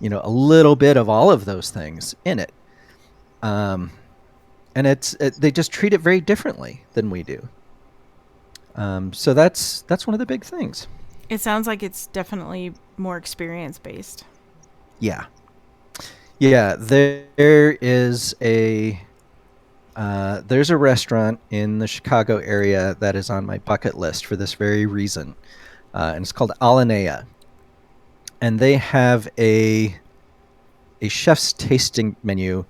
a little bit of all of those things in it. Um, and they just treat it very differently than we do. So that's one of the big things. It sounds like it's definitely more experience based. Yeah, yeah. There's a restaurant in the Chicago area that is on my bucket list for this very reason, and it's called Alinea, and they have a chef's tasting menu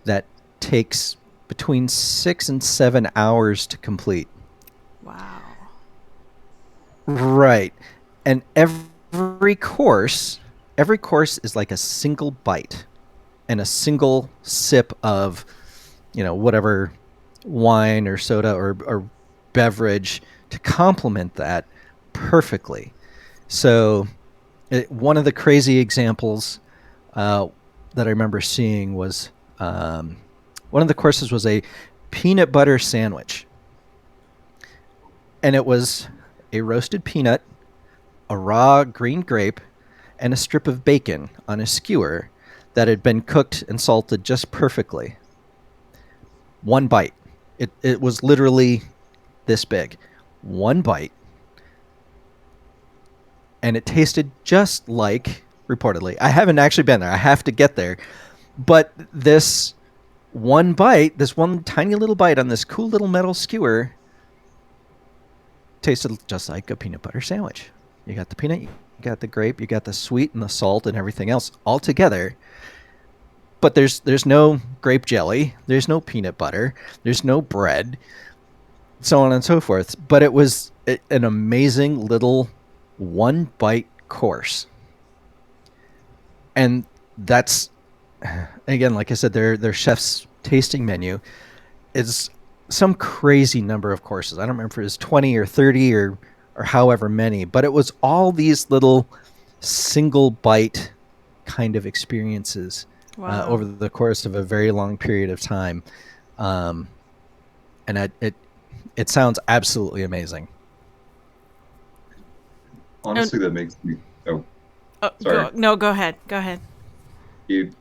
that takes between 6 and 7 hours to complete. Wow. Right. And every course is like a single bite and a single sip of, whatever wine or soda or beverage to complement that perfectly. So, one of the crazy examples that I remember seeing was, one of the courses was a peanut butter sandwich. And it was a roasted peanut, a raw green grape, and a strip of bacon on a skewer that had been cooked and salted just perfectly. One bite. It was literally this big. One bite. And it tasted just like, reportedly. I haven't actually been there. I have to get there. But this one bite, this one tiny little bite on this cool little metal skewer tasted just like a peanut butter sandwich. You got the peanut, you got the grape, you got the sweet and the salt and everything else all together. But there's no grape jelly, there's no peanut butter, there's no bread, so on and so forth. But it was an amazing little one bite course, and that's again, like I said, their chef's tasting menu is some crazy number of courses. I don't remember if it was 20 or 30 or however many, but it was all these little single bite kind of experiences Wow. over the course of a very long period of time. Um, and it sounds absolutely amazing. And Honestly, that makes me. Oh, go sorry. no, go ahead. Go ahead. You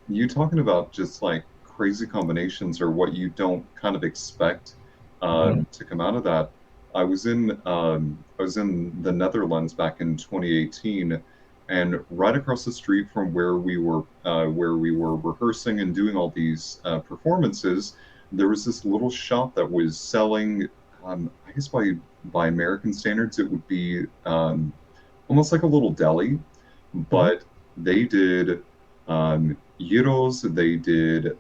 you talking about just like crazy combinations or what you don't kind of expect Mm-hmm. to come out of that. I was in the Netherlands back in 2018, and right across the street from where we were rehearsing and doing all these performances, there was this little shop that was selling. I guess by American standards, it would be almost like a little deli, Mm-hmm. but they did gyros, they did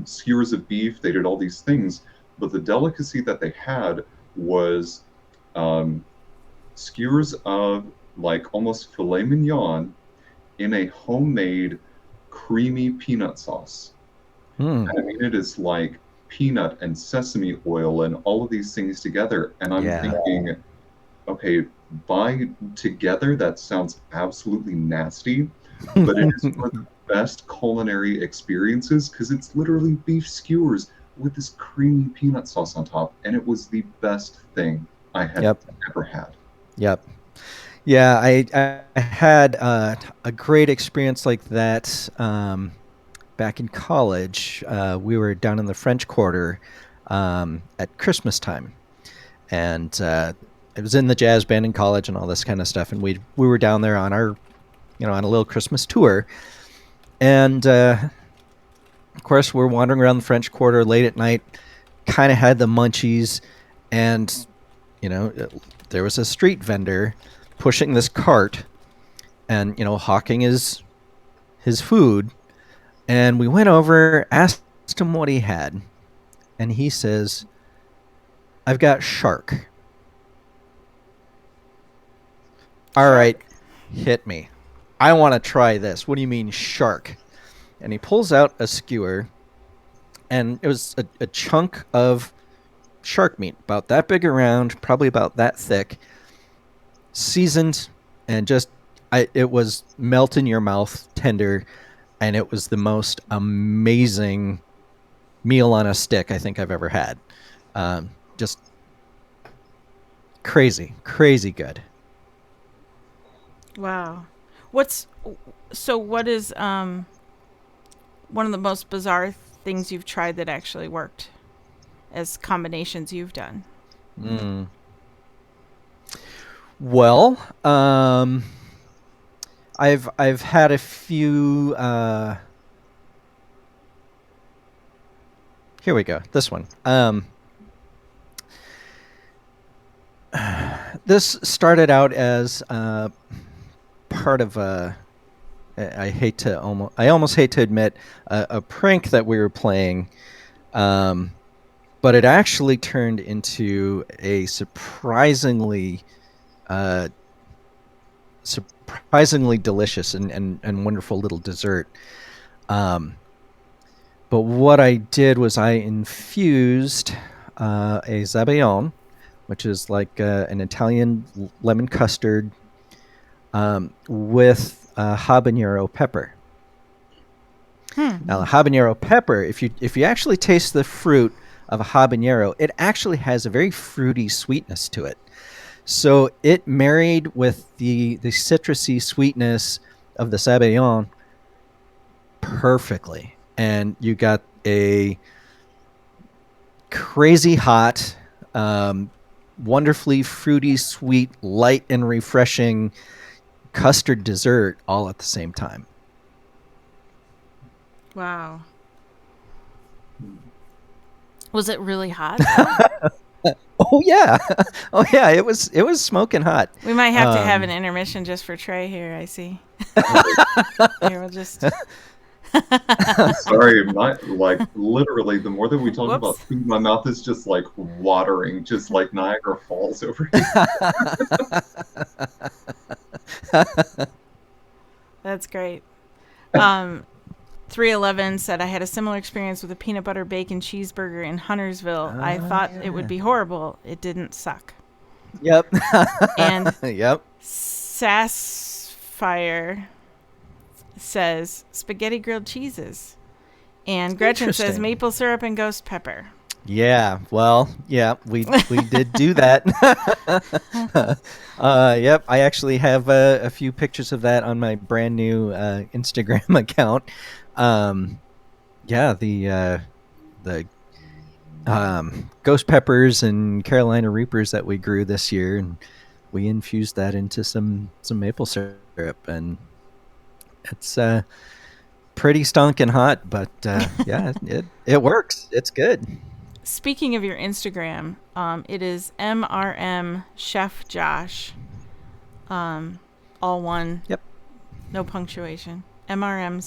skewers of beef, they did all these things. But the delicacy that they had was um, skewers of like almost filet mignon in a homemade creamy peanut sauce. Mm. And I mean, it is like peanut and sesame oil and all of these things together. And I'm Yeah. thinking, okay, by together, that sounds absolutely nasty, but it is one of the best culinary experiences because it's literally beef skewers with this creamy peanut sauce on top, and it was the best thing I had Yep. ever had. Yep. Yeah, I had a great experience like that back in college. We were down in the French Quarter at Christmas time, and it was in the jazz band in college and all this kind of stuff. And we were down there on our on a little Christmas tour, and of course we're wandering around the French Quarter late at night. Kind of had the munchies, and you know there was a street vendor pushing this cart and hawking his food. And we went over, asked him what he had, and he says, "I've got shark." All right, Shark. hit me. I want to try this. What do you mean shark? And he pulls out a skewer, and it was a chunk of shark meat, about that big around, probably about that thick, seasoned, and just it was melt in your mouth, tender, and it was the most amazing meal on a stick I think I've ever had. Just crazy, crazy good. Wow. What's what is one of the most bizarre things you've tried that actually worked as combinations you've done? Mm. Well, I've had a few. Here we go. This one. This started out as part of a. I almost hate to admit a prank that we were playing, um, but it actually turned into a uh, surprisingly delicious and wonderful little dessert. Um, but what I did was I infused a zabaione, which is like an Italian lemon custard, with habanero pepper. Hmm. Now, the habanero pepper, if you actually taste the fruit of a habanero, it actually has a very fruity sweetness to it. So it married with the citrusy sweetness of the Sabayon perfectly, and you got a crazy hot, um, wonderfully fruity, sweet, light, and refreshing custard dessert all at the same time. Wow. Was it really hot though? Oh yeah, oh yeah. It was smoking hot. We might have to have an Um, intermission just for Trey here. I see. Oh, Here, we'll just. sorry, my like literally the more that we talk about Whoops. food, my mouth is just like watering, just like Niagara Falls over here. That's great. Um, 311 said, I had a similar experience with a peanut butter bacon cheeseburger in Huntersville. I thought it would Yeah. be horrible. It didn't suck. Yep. And Yep. Sassfire says, spaghetti grilled cheeses. And Gretchen says, Interesting. maple syrup and ghost pepper. Yeah. Well, yeah, we did do that. Yep. I actually have a few pictures of that on my brand new Instagram account. Um, yeah, the ghost peppers and Carolina Reapers that we grew this year, and we infused that into some maple syrup, and it's pretty stonking hot, but yeah, it works. It's good. Speaking of your Instagram, it is MRM Chef Josh. All one, Yep. no punctuation. MRM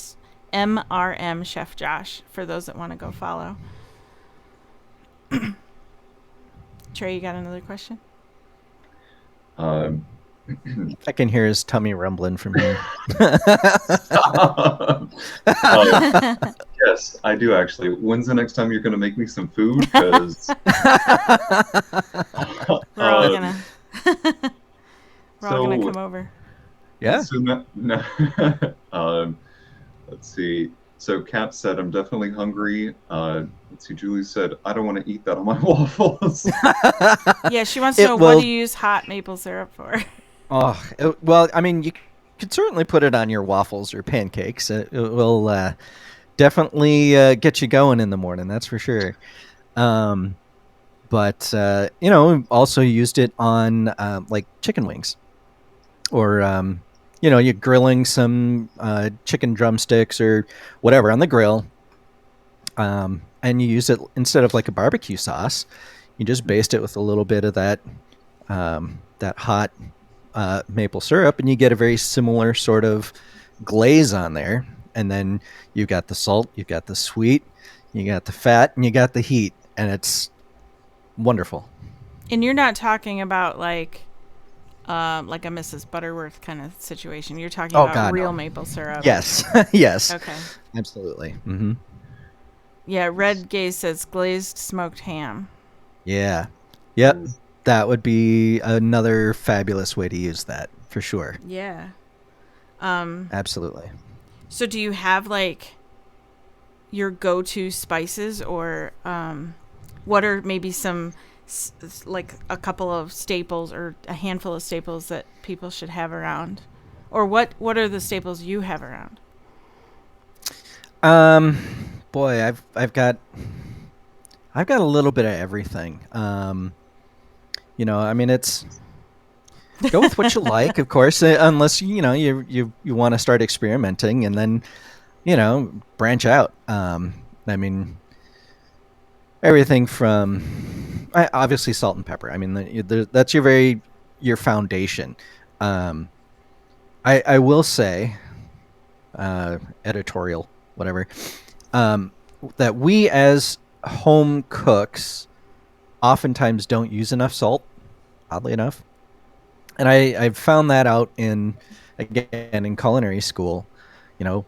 Chef Josh for those that want to go follow. Trey, you got another question? Um, I can hear his tummy rumbling from here. yes, I do actually. When's the next time you're going to make me some food? Because We're all gonna we're all gonna so come over. Yeah. so no, let's see. So Kat said, "I'm definitely hungry." Let's see. Julie said, "I don't want to eat that on my waffles." Yeah, she wants to It know what will. do you use hot maple syrup for? Oh, well, I mean, you could certainly put it on your waffles or pancakes. It will definitely get you going in the morning. That's for sure. Um, but also used it on like chicken wings, or you're grilling some chicken drumsticks or whatever on the grill, and you use it instead of like a barbecue sauce. You just baste it with a little bit of that hot maple syrup, and you get a very similar sort of glaze on there. And then you got the salt, you got the sweet, you got the fat, and you got the heat, and it's wonderful. And you're not talking about like a Mrs. Butterworth kind of situation. You're talking Oh about God, real no. maple syrup. Yes, yes, Okay. absolutely. Hmm. Yeah, Red Gaze says glazed smoked ham. Yeah, yep. That would be another fabulous way to use that for sure. Yeah. Absolutely. So do you have like your go-to spices, or what are maybe some like a couple of staples or a handful of staples that people should have around? Or what are the staples you have around? Um, Boy, I've got a little bit of everything. I mean, it's go with what you like, of course, unless you want to start experimenting, and then branch out. I mean, everything from obviously salt and pepper. I mean, that's your foundation. Um, I will say, editorial, whatever, um, that we as home cooks oftentimes don't use enough salt, oddly enough. And I've found that out again in culinary school.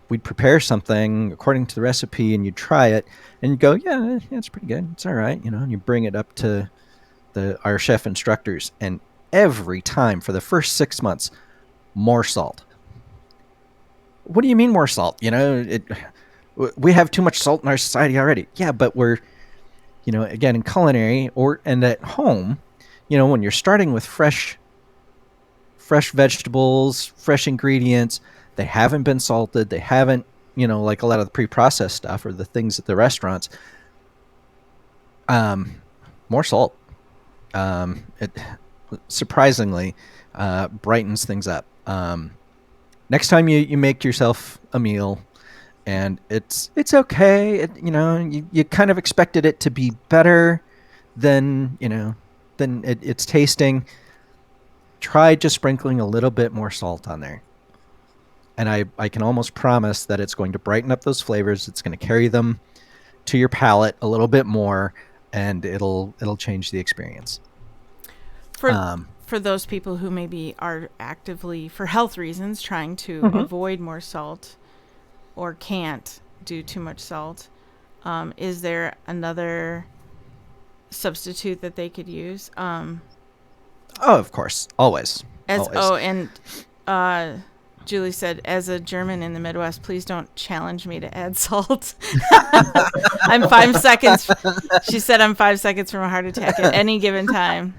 We'd prepare something according to the recipe, and you'd try it, and you'd go, yeah, it's pretty good. It's all right, and you bring it up to our chef instructors, and every time for the first 6 months, more salt. What do you mean more salt? We have too much salt in our society already. Yeah, but we're, again, in culinary and at home, when you're starting with fresh vegetables, fresh ingredients, they haven't been salted. They haven't, like a lot of the pre-processed stuff or the things at the restaurants. More salt. It surprisingly brightens things up. Next time you make yourself a meal, and it's okay, you kind of expected it to be better than than it's tasting, try just sprinkling a little bit more salt on there. And I can almost promise that it's going to brighten up those flavors. It's going to carry them to your palate a little bit more, and it'll change the experience. For for those people who maybe are actively, for health reasons, trying to Mhm. avoid more salt or can't do too much salt, is there another substitute that they could use? Oh, of course, always, As always. oh, and uh, Julie said, as a German in the Midwest, please don't challenge me to add salt. I'm 5 seconds. She said I'm 5 seconds from a heart attack at any given time.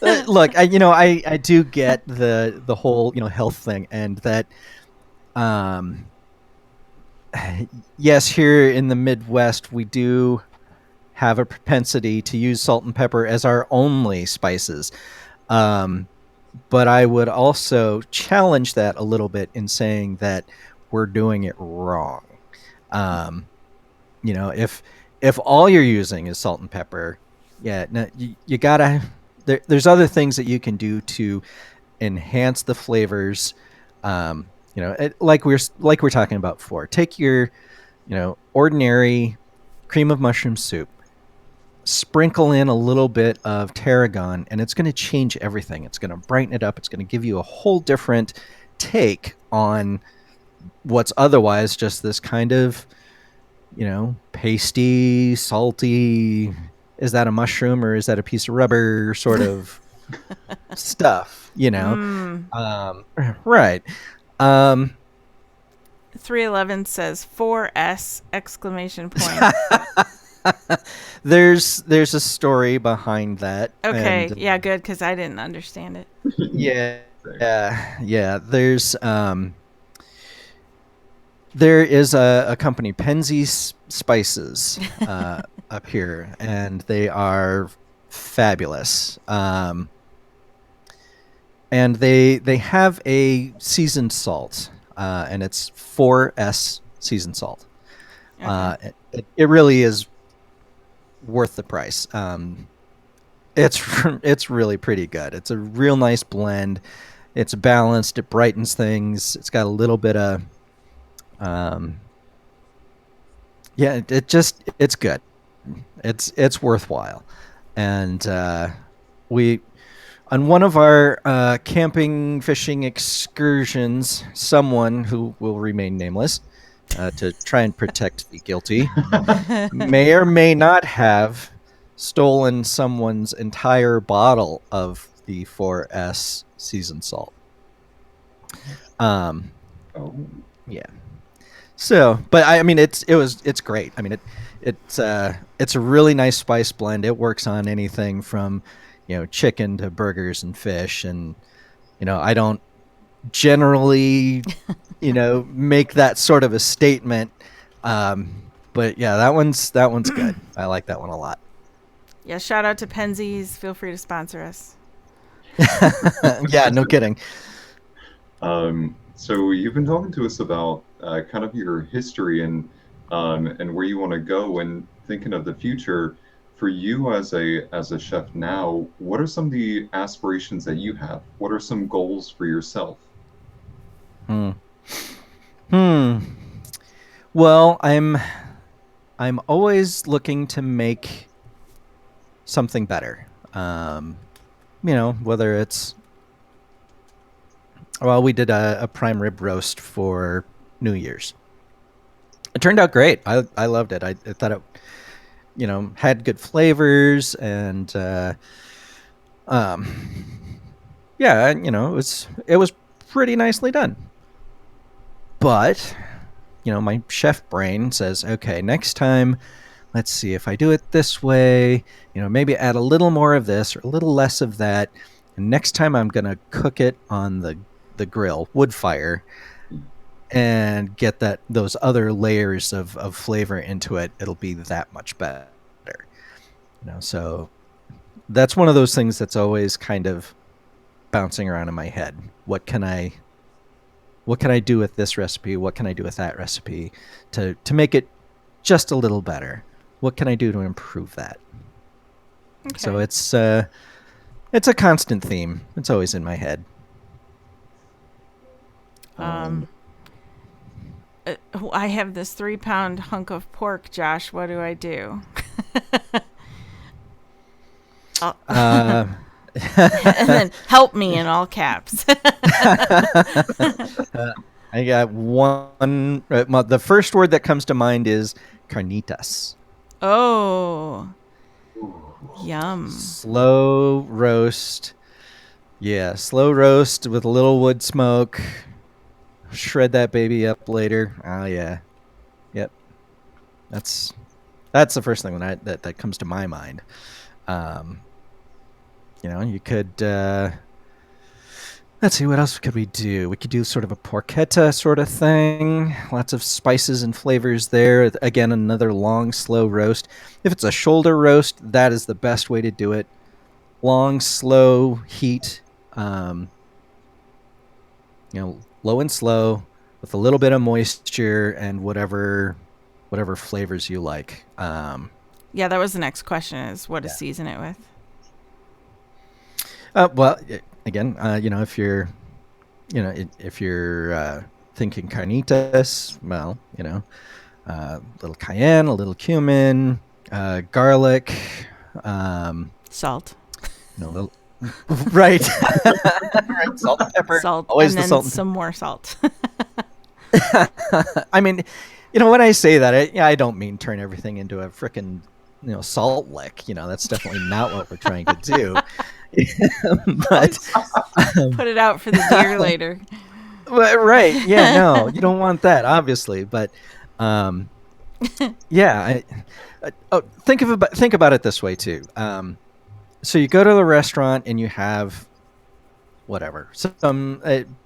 Look, I do get the whole health thing, and that um yes, here in the Midwest we do have a propensity to use salt and pepper as our only spices. Um, but I would also challenge that a little bit in saying that we're doing it wrong. Um, if all you're using is salt and pepper, yeah, no, you gotta. There's other things that you can do to enhance the flavors. Like we're talking about before. Take your ordinary cream of mushroom soup, sprinkle in a little bit of tarragon, and it's going to change everything. It's going to brighten it up. It's going to give you a whole different take on what's otherwise just this kind of, pasty, salty, is that a mushroom or is that a piece of rubber sort of stuff. Mm. Right. Um, 311 says 4S exclamation point. there's a story behind that. Okay, And yeah, good, because I didn't understand it. yeah, yeah. There is a company, Penzeys Spices, up here, and they are fabulous. And they have a seasoned salt, and it's 4S seasoned salt. Okay. It really is worth the price. It's it's really pretty good. It's a real nice blend. It's balanced. It brightens things. It's got a little bit of um, yeah. It's good. It's worthwhile. And we on one of our camping fishing excursions, someone who will remain nameless, to try and protect the guilty, may or may not have stolen someone's entire bottle of the 4S seasoned salt. Um, Oh, yeah. So, but I mean, it's great. I mean, it's a really nice spice blend. It works on anything from, chicken to burgers and fish, and I don't generally, make that sort of a statement. But yeah, that one's good. I like that one a lot. Yeah, shout out to Penzeys. Feel free to sponsor us. Yeah, no kidding. so you've been talking to us about kind of your history and where you want to go and thinking of the future. For you as a chef now, what are some of the aspirations that you have? What are some goals for yourself? Hmm. Hmm. Well, I'm always looking to make something better. Whether it's well, we did a prime rib roast for New Year's. It turned out great. I loved it. I thought it, had good flavors, and um, yeah, it was pretty nicely done. But my chef brain says, okay, next time, let's see if I do it this way. Maybe add a little more of this or a little less of that. And next time, I'm gonna cook it on the grill, wood fire, and get those other layers of flavor into it. It'll be that much better. So that's one of those things that's always kind of bouncing around in my head. What can I do with this recipe? What can I do with that recipe to make it just a little better? What can I do to improve that? So Okay. it's a constant theme. It's always in my head. Um, I have this 3 pound hunk of pork, Josh. What do I do? Oh. Uh, And then help me in all caps. I got one. The first word that comes to mind is carnitas. Oh, Ooh. yum. Slow roast. Yeah, slow roast with a little wood smoke. Shred that baby up later. Oh yeah. Yep. That's that's the first thing that comes to my mind. Um, you could let's see, what else could we do? We could do sort of a porchetta sort of thing. Lots of spices and flavors there. Again, another long, slow roast. If it's a shoulder roast, that is the best way to do it. Long, slow heat. Um, low and slow with a little bit of moisture and whatever flavors you like. Yeah, that was the next question: is what to Yeah. season it with. Well, again, if you're thinking carnitas, well, a little cayenne, a little cumin, garlic, um, Salt. little, right, right, salt and pepper, Salt, always and the then salt and some more salt. pepper. I mean, when I say that, I don't mean turn everything into a frickin' salt lick. That's definitely not what we're trying to do. but Put it out for the deer later. right, yeah, no, you don't want that, obviously, but um, yeah, think about it this way too. So you go to the restaurant and you have whatever, some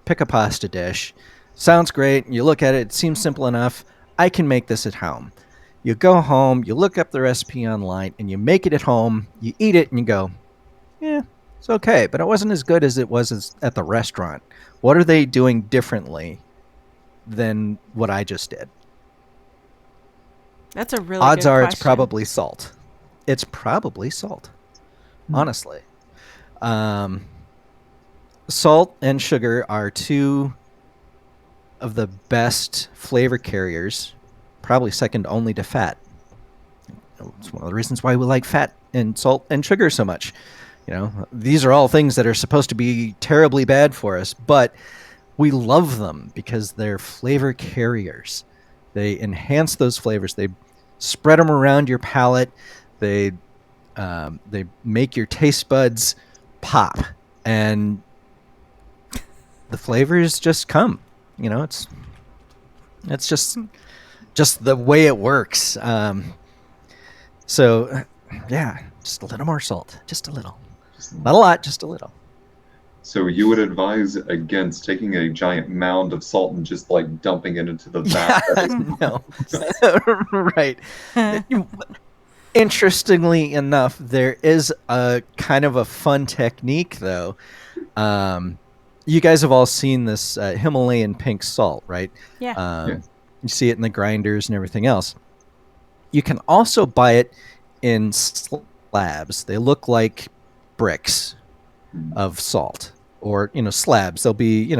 pick a pasta dish. Sounds great. You look at it, it seems simple enough. I can make this at home. You go home, you look up the recipe online, and you make it at home. You eat it, and you go, yeah, it's okay, but it wasn't as good as it was at the restaurant. What are they doing differently than what I just did? That's a really Odds good are it's question. probably salt. It's probably salt, Hmm. honestly. Um, Salt and sugar are two of the best flavor carriers, probably second only to fat. It's one of the reasons why we like fat and salt and sugar so much. These are all things that are supposed to be terribly bad for us, but we love them because they're flavor carriers. They enhance those flavors. They spread them around your palate. They make your taste buds pop, and the flavors just come. It's just the way it works. So yeah, just a little more salt, just a little, Just- not a lot, just a little. So you would advise against taking a giant mound of salt and just like dumping it into the vat Yeah, that is. no, right. Interestingly enough, there is a kind of a fun technique, though. Um, you guys have all seen this Himalayan pink salt, right? Yeah. Yeah. You see it in the grinders and everything else. You can also buy it in slabs. They look like bricks Hmm. of salt, or slabs. They'll be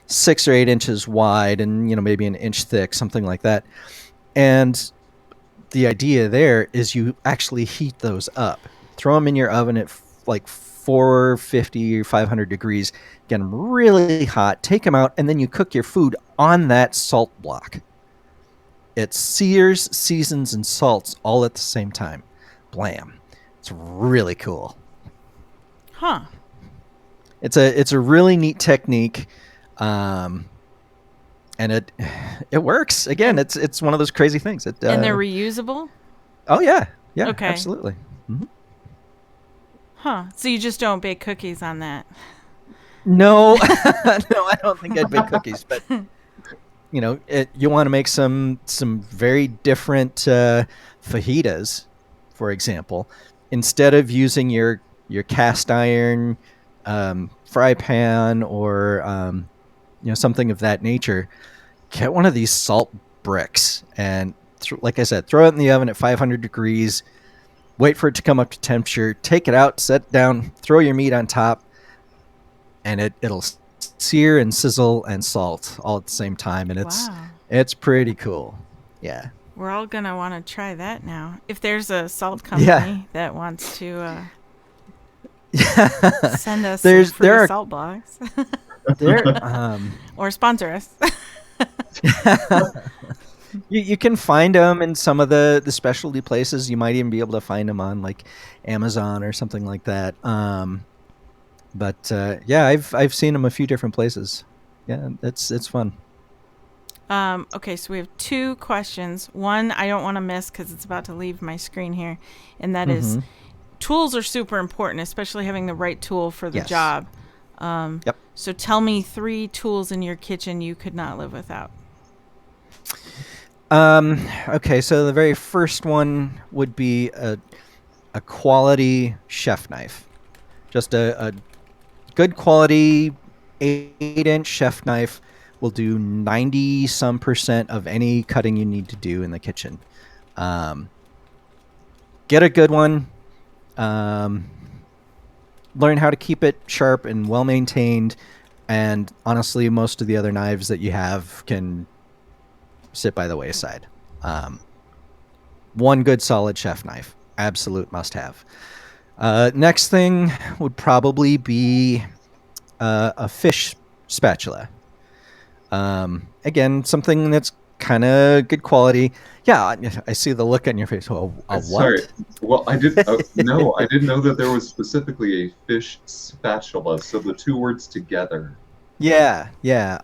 6 or 8 inches wide and maybe an inch thick, something like that. And the idea there is you actually heat those up, throw them in your oven at like 450 or 500 degrees, get them really hot, take them out, and then you cook your food on that salt block. It sears, seasons, and salts all at the same time. Blam. It's really cool. Huh. It's a really neat technique. Um, and it works. Again, And it's one of those crazy things. and they're reusable? Oh yeah, yeah, Okay. absolutely. Mhm. Huh. So you just don't bake cookies on that. No, no, I don't think I'd bake cookies, but you want to make some very different fajitas, for example. Instead of using your cast iron fry pan or something of that nature, get one of these salt bricks and like I said, throw it in the oven at 500 degrees. wait for it to come up to temperature, take it out, set it down, throw your meat on top, and it'll sear and sizzle and salt all at the same time, and Wow. it's pretty cool. Yeah. We're all going to want to try that now. If there's a salt Yeah. company that wants to Yeah. send us some free there are salt blocks there or sponsor us. you can find them in some of the specialty places. You might even be able to find them on like Amazon or something like that. But yeah, I've seen them a few different places. Yeah, it's fun. Okay, so we have 2 questions. One I don't want to miss because it's about to leave my screen here, and that is Mhm. tools are super important, especially having the right tool for the Yes. job. Yep. So tell me 3 tools in your kitchen you could not live without. Okay, so the very first one would be a quality chef knife. Just a good quality 8-inch chef knife will do 90 some percent of any cutting you need to do in the kitchen. Get a good one. Learn how to keep it sharp and well maintained. And honestly, most of the other knives that you have can sit by the wayside. One good solid chef knife, absolute must have. Next thing would probably be a fish spatula. Again, something that's kind of good quality. Yeah, I see the look on your face. Oh, a Sorry. what? Well, I did. No, I didn't know that there was specifically a fish spatula. So the 2 words together. Yeah, yeah.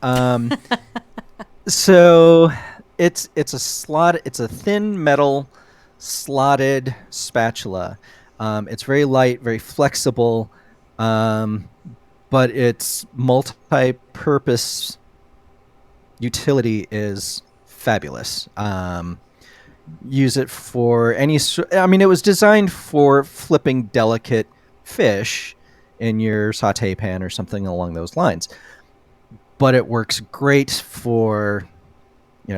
So it's a thin metal slotted spatula. It's very light, very flexible, um, but its multi-purpose utility is fabulous. Use it for any. I mean, it was designed for flipping delicate fish in your saute pan or something along those lines. But it works great for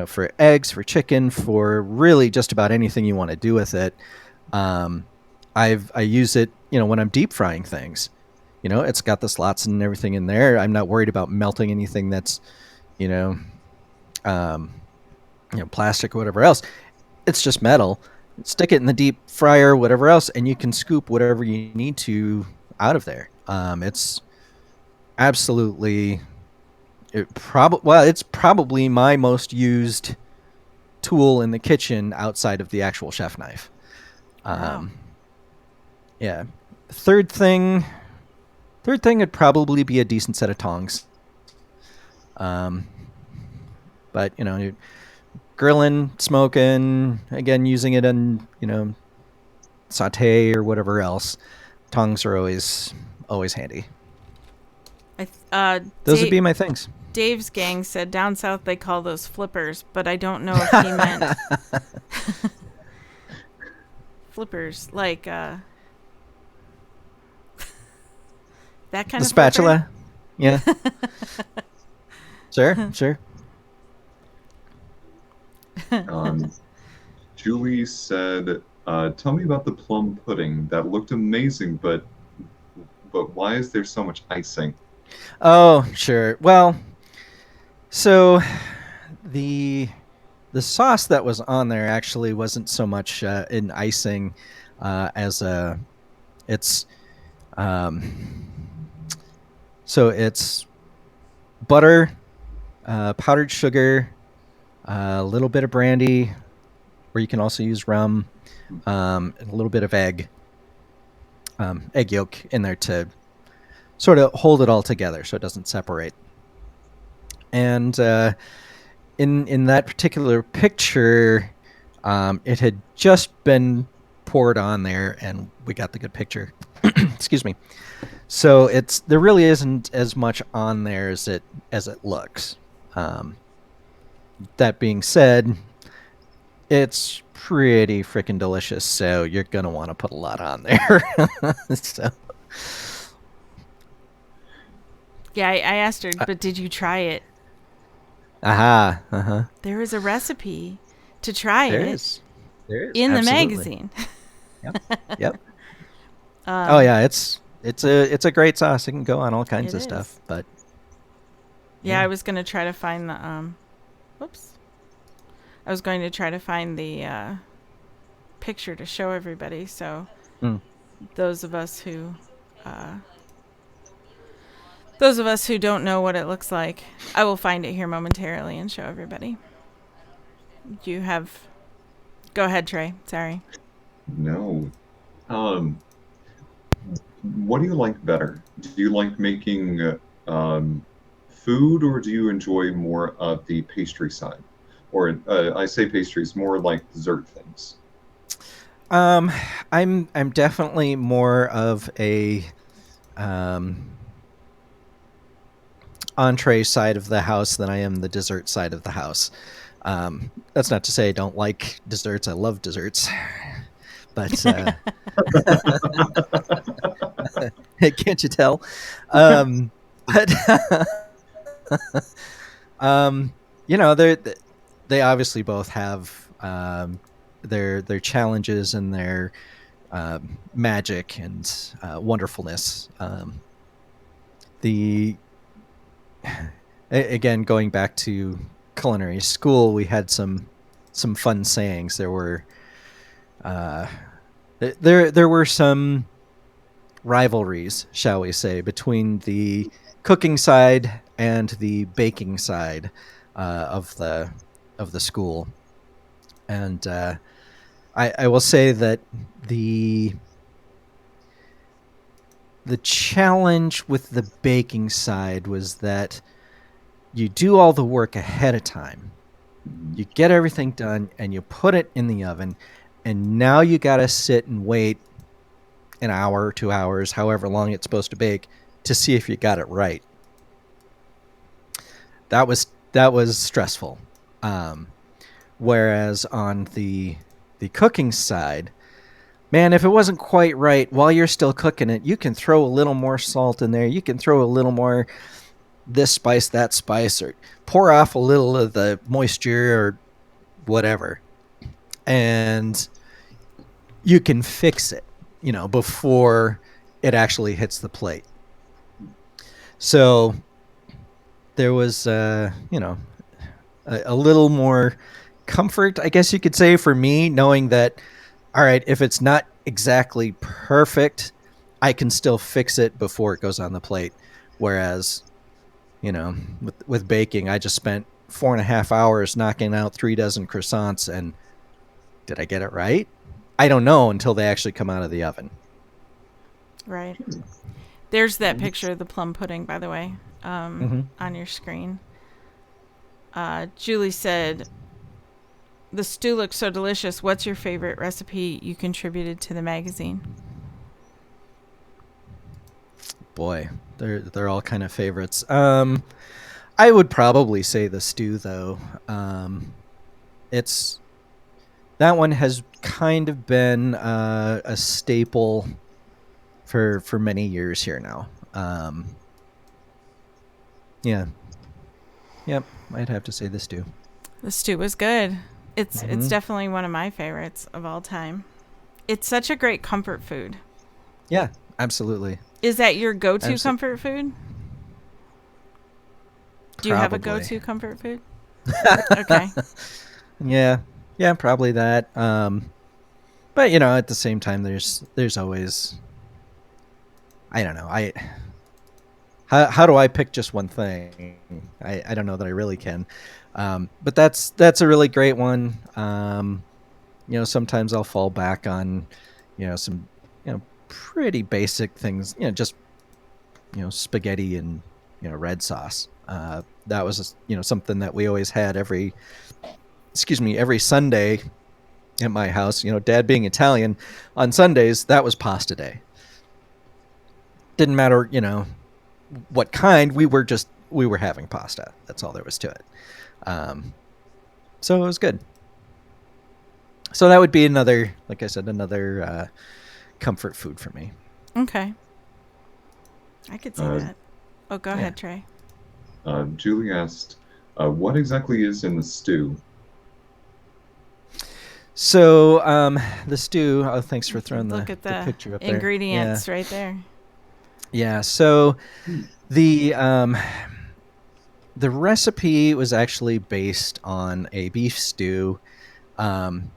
for eggs, for chicken, for really just about anything you want to do with it. Um, I use it when I'm deep frying things. It's got the slots and everything in there. I'm not worried about melting anything that's you know um, plastic or whatever else. It's just metal. Stick it in the deep fryer, whatever else, and you can scoop whatever you need to out of there. It's absolutely it's probably my most used tool in the kitchen outside of the actual chef knife. Wow. Yeah. Third thing would probably be a decent set of tongs. But you're grilling, smoking, again using it in saute or whatever else. Tongs are always handy. Those would be my things. Dave's gang said down south they call those flippers, but I don't know if he meant flippers like that kind The of spatula. Yeah. Sure. Julie said, "Tell me about the plum pudding. That looked amazing, but why is there so much icing?" Oh, sure. Well, so the sauce that was on there actually wasn't so much in icing as it's so it's butter, powdered sugar, a little bit of brandy, or you can also use rum, and a little bit of egg yolk in there to sort of hold it all together so it doesn't separate. And in that particular picture, it had just been poured on there, and we got the good picture. Excuse me. So there really isn't as much on there as it looks. That being said, it's pretty freaking delicious, so you're gonna want to put a lot on there. So. Yeah, I asked her, but did you try it? Aha. Uh-huh. There is a recipe to try There it is. There is. in the Absolutely. magazine. Yep. Yep. Oh Um, yeah, it's a great sauce. It can go on all kinds it of stuff. is. But Yeah, yeah. I was gonna try to find the whoops. I was going to try to find the picture to show everybody. So Mm. those of us who uh, those of us who don't know what it looks like, I will find it here momentarily and show everybody. You have. Go ahead, Trey. Sorry. No. Um, what do you like better? Do you like making food, or do you enjoy more of the pastry side? Or I say pastries, more like dessert things. Um, I'm definitely more of a um, entree side of the house than I am the dessert side of the house. That's not to say I don't like desserts. I love desserts, but can't you tell? But um, they obviously both have their challenges and their magic and wonderfulness. The Again, going back to culinary school, we had some fun sayings. Uh, there were some rivalries, shall we say, between the cooking side and the baking side of the school, and I will say that the the challenge with the baking side was that you do all the work ahead of time. Mhm. You get everything done and you put it in the oven, and now you got to sit and wait an hour, 2 hours, however long it's supposed to bake, to see if you got it right. That was stressful. Um, Whereas on the cooking side, man, if it wasn't quite right while you're still cooking it, you can throw a little more salt in there. You can throw a little more this spice, that spice, or pour off a little of the moisture or whatever. And you can fix it, before it actually hits the plate. So there was, a little more comfort, I guess you could say, for me, knowing that, all right, if it's not exactly perfect, I can still fix it before it goes on the plate. Whereas, with baking, I just spent 4.5 hours knocking out 3 dozen croissants, and did I get it right? I don't know until they actually come out of the oven. Right. There's that picture of the plum pudding, by the way, Mm-hmm. on your screen. Julie said, "The stew looks so delicious. What's your favorite recipe you contributed to the magazine?" Boy, they're all kind of favorites. I would probably say the stew though. It's That one has kind of been a staple for many years here now. Yeah, yep, I'd have to say the stew. The stew was good. It's Mm-hmm. definitely one of my favorites of all time. It's such a great comfort food. Yeah, absolutely. Is that your go-to Absolutely. comfort food? Do you have a Probably. go-to comfort food? Okay. Yeah, yeah, probably that. But at the same time, there's always, I don't know. How do I pick just one thing? I don't know that I really can. But that's a really great one. Sometimes I'll fall back on, some, pretty basic things. Just spaghetti and red sauce. That was something that we always had every Sunday at my house. Dad being Italian, on Sundays that was pasta day. Didn't matter, what kind. We were having pasta. That's all there was to it. Um, so it was good. So that would be another, like I said, another comfort food for me. Okay. I could see Uh, that. Oh, go Yeah. ahead, Trey. Julie asked, what exactly is in the stew? So the stew. Oh, thanks You for can throwing look at the the picture up there. Yeah, ingredients right there. yeah. So Hmm. the the recipe was actually based on a beef stew, um,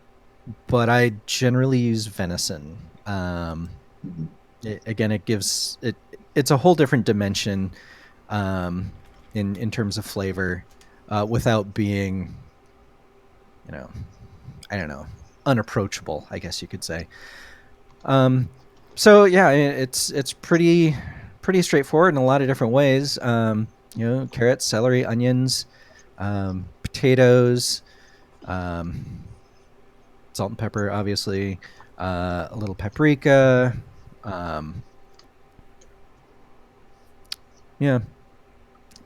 but I generally use venison. Mhm. Again, it gives it. It's a whole different dimension um, in terms of flavor, without being, you know, I don't know, unapproachable, I guess you could say. Um, so yeah, it's pretty straightforward in a lot of different ways. Carrots, celery, onions, potatoes, um, salt and pepper, obviously, a little paprika. Um, yeah,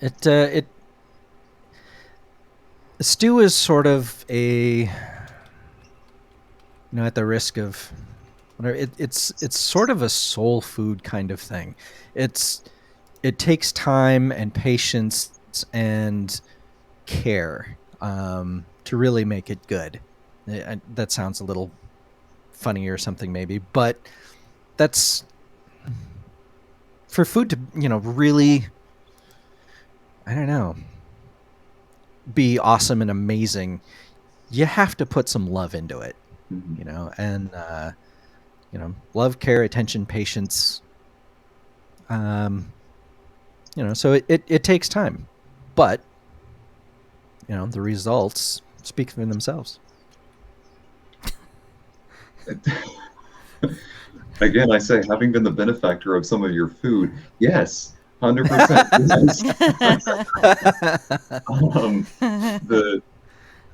it stew is sort of a, at the risk of whatever, it's sort of a soul food kind of thing. It's it takes time and patience and care to really make it good. That sounds a little funny or something maybe, but that's for food to really, I don't know, be awesome and amazing. You have to put some love into it, Mhm. and love, care, attention, patience. Um, so it takes time, but the results speak for themselves. Again, I say, having been the benefactor of some of your food, yes, 100%. Yes. Um, the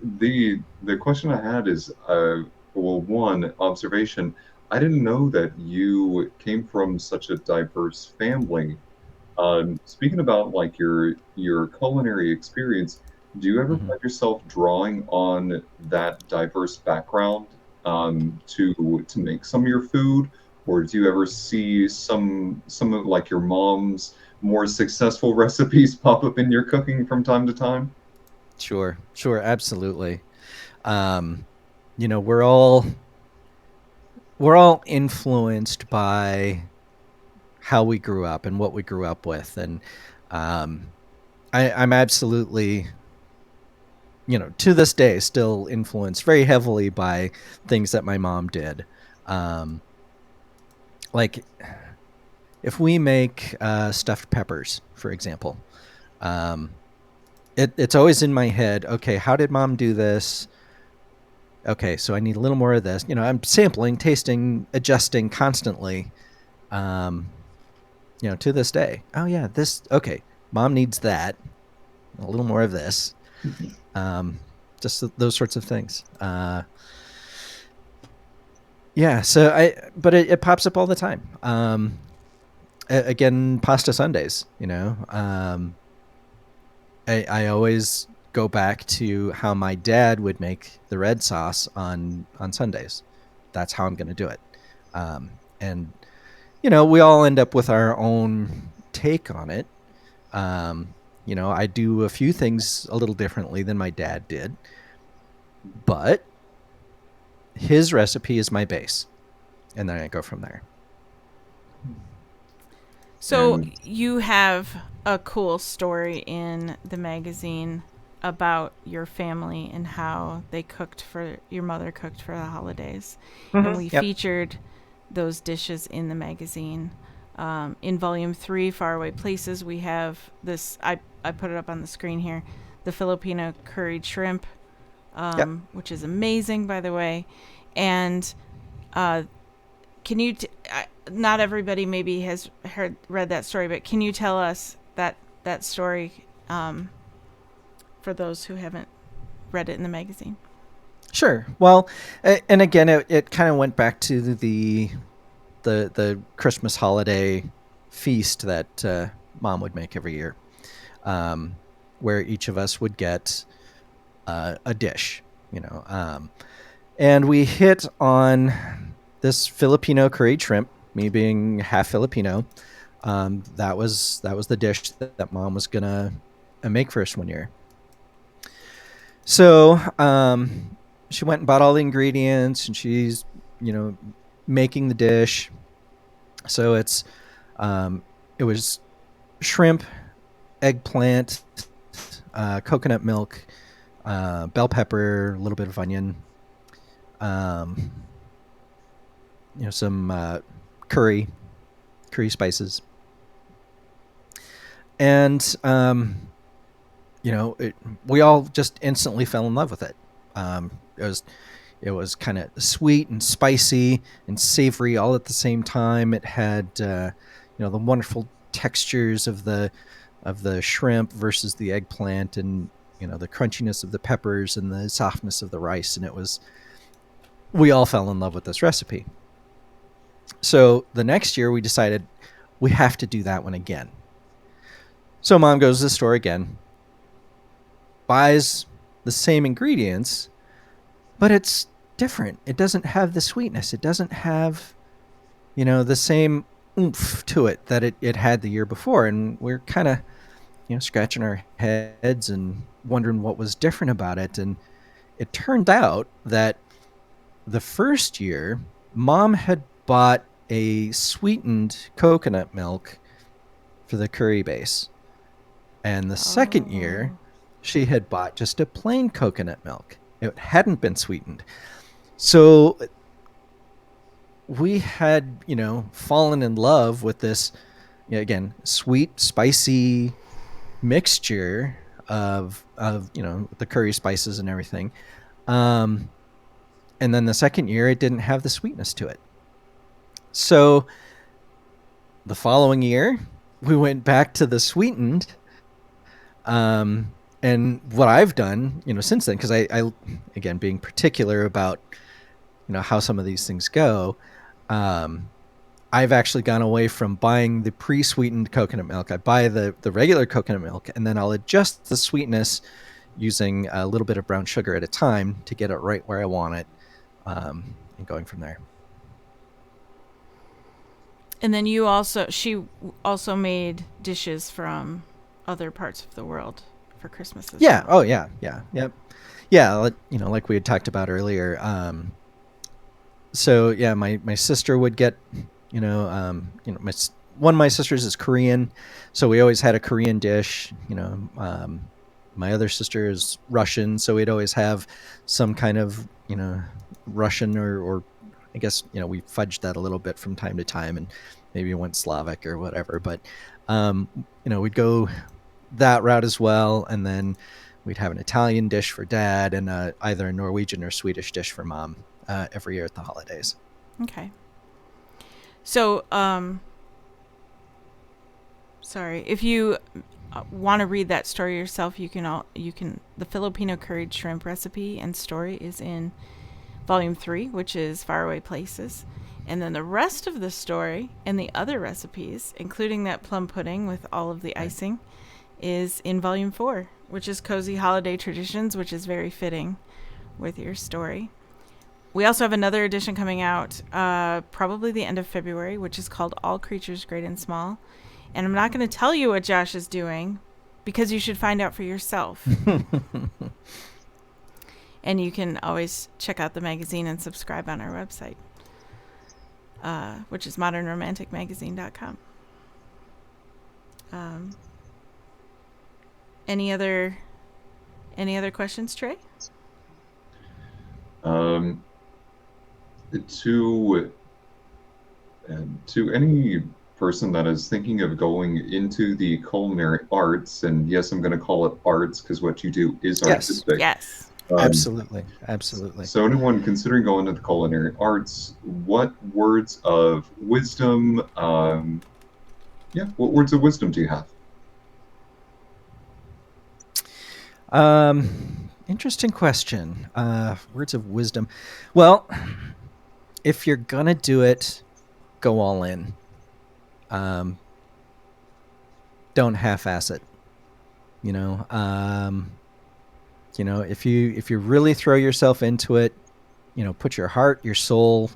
the question I had is, well, one observation. I didn't know that you came from such a diverse family. Speaking about like your culinary experience, do you ever Mhm. find yourself drawing on that diverse background to make some of your food, or do you ever see some of like your mom's more successful recipes pop up in your cooking from time to time? Sure, sure, absolutely. Um, you know, we're all influenced by how we grew up and what we grew up with, and um, I'm absolutely, to this day, still influenced very heavily by things that my mom did. Um, like if we make stuffed peppers, for example, um, it's always in my head. Okay, how did mom do this? Okay, so I need a little more of this. I'm sampling, tasting, adjusting constantly. Um, to this day. Oh yeah, this okay. Mom needs that. A little more of this. Mhm. Um, just those sorts of things. Yeah. So but it pops up all the time. Again, pasta Sundays. I always go back to how my dad would make the red sauce on Sundays. That's how I'm going to do it. And we all end up with our own take on it. I do a few things a little differently than my dad did, but his recipe is my base, and then I go from there. So And you have a cool story in the magazine about your family and how they cooked for your mother cooked for the holidays, and we Yep. featured those dishes in the magazine. In volume 3, Faraway Places, we have this. I put it up on the screen here, the Filipino curried shrimp, Yep. which is amazing, by the way. And uh, can you? Not everybody maybe has read that story, but can you tell us that story for those who haven't read it in the magazine? Sure. Well, and again, it kind of went back to the Christmas holiday feast that mom would make every year, um, where each of us would get a dish, and we hit on this Filipino curried shrimp. Me being half Filipino, that was the dish that mom was gonna make for us one year. So she went and bought all the ingredients, and she's, you know, making the dish. So um, it was shrimp, eggplant, coconut milk, bell pepper, a little bit of onion, um, some curry, curry spices, and we all just instantly fell in love with it. Um, it was it was kind of sweet and spicy and savory all at the same time. It had the wonderful textures of the shrimp versus the eggplant, and the crunchiness of the peppers and the softness of the rice. And we all fell in love with this recipe. So the next year we decided we have to do that one again. So mom goes to the store again, buys the same ingredients, but it's different. It doesn't have the sweetness. It doesn't have, the same oomph to it that it had the year before. And we're kind of, scratching our heads and wondering what was different about it. And it turned out that the first year, mom had bought a sweetened coconut milk for the curry base. And the second year, Oh. she had bought just a plain coconut milk. It hadn't been sweetened. So we had, fallen in love with this, again, sweet, spicy mixture of the curry spices and everything. Um, and then the second year, it didn't have the sweetness to it. So the following year, we went back to the sweetened. And what I've done, since then, because I, again, being particular about, how some of these things go, um, I've actually gone away from buying the pre-sweetened coconut milk. I buy the regular coconut milk, and then I'll adjust the sweetness using a little bit of brown sugar at a time to get it right where I want it, and going from there. And then she also made dishes from other parts of the world for Christmas as Yeah. well. Oh, yeah. Yeah. Yep. Yeah. Like we had talked about earlier. So yeah, my sister would get, one of my sisters is Korean, so we always had a Korean dish. My other sister is Russian, so we'd always have some kind of, Russian or I guess, we fudged that a little bit from time to time, and maybe went Slavic or whatever. But we'd go that route as well, and then we'd have an Italian dish for dad, and either a Norwegian or Swedish dish for mom every year at the holidays. Okay. So, sorry. If you want to read that story yourself, you can. The Filipino curried shrimp recipe and story is in volume 3, which is Faraway Places. And then the rest of the story and the other recipes, including that plum pudding with all of the icing, is in volume 4, which is Cozy Holiday Traditions, which is very fitting with your story. We also have another edition coming out probably the end of February, which is called All Creatures Great and Small. And I'm not going to tell you what Josh is doing because you should find out for yourself. And you can always check out the magazine and subscribe on our website, which is modernromanticmagazine.com. Any other questions, Trey? To any person that is thinking of going into the culinary arts, and yes, I'm going to call it arts because what you do is Yes. artistic. Yes. Absolutely. So anyone considering going into the culinary arts, what words of wisdom, what words of wisdom do you have? Interesting question. Words of wisdom. Well, if you're gonna do it, go all in. Don't half-ass it. If you really throw yourself into it, put your heart, your soul,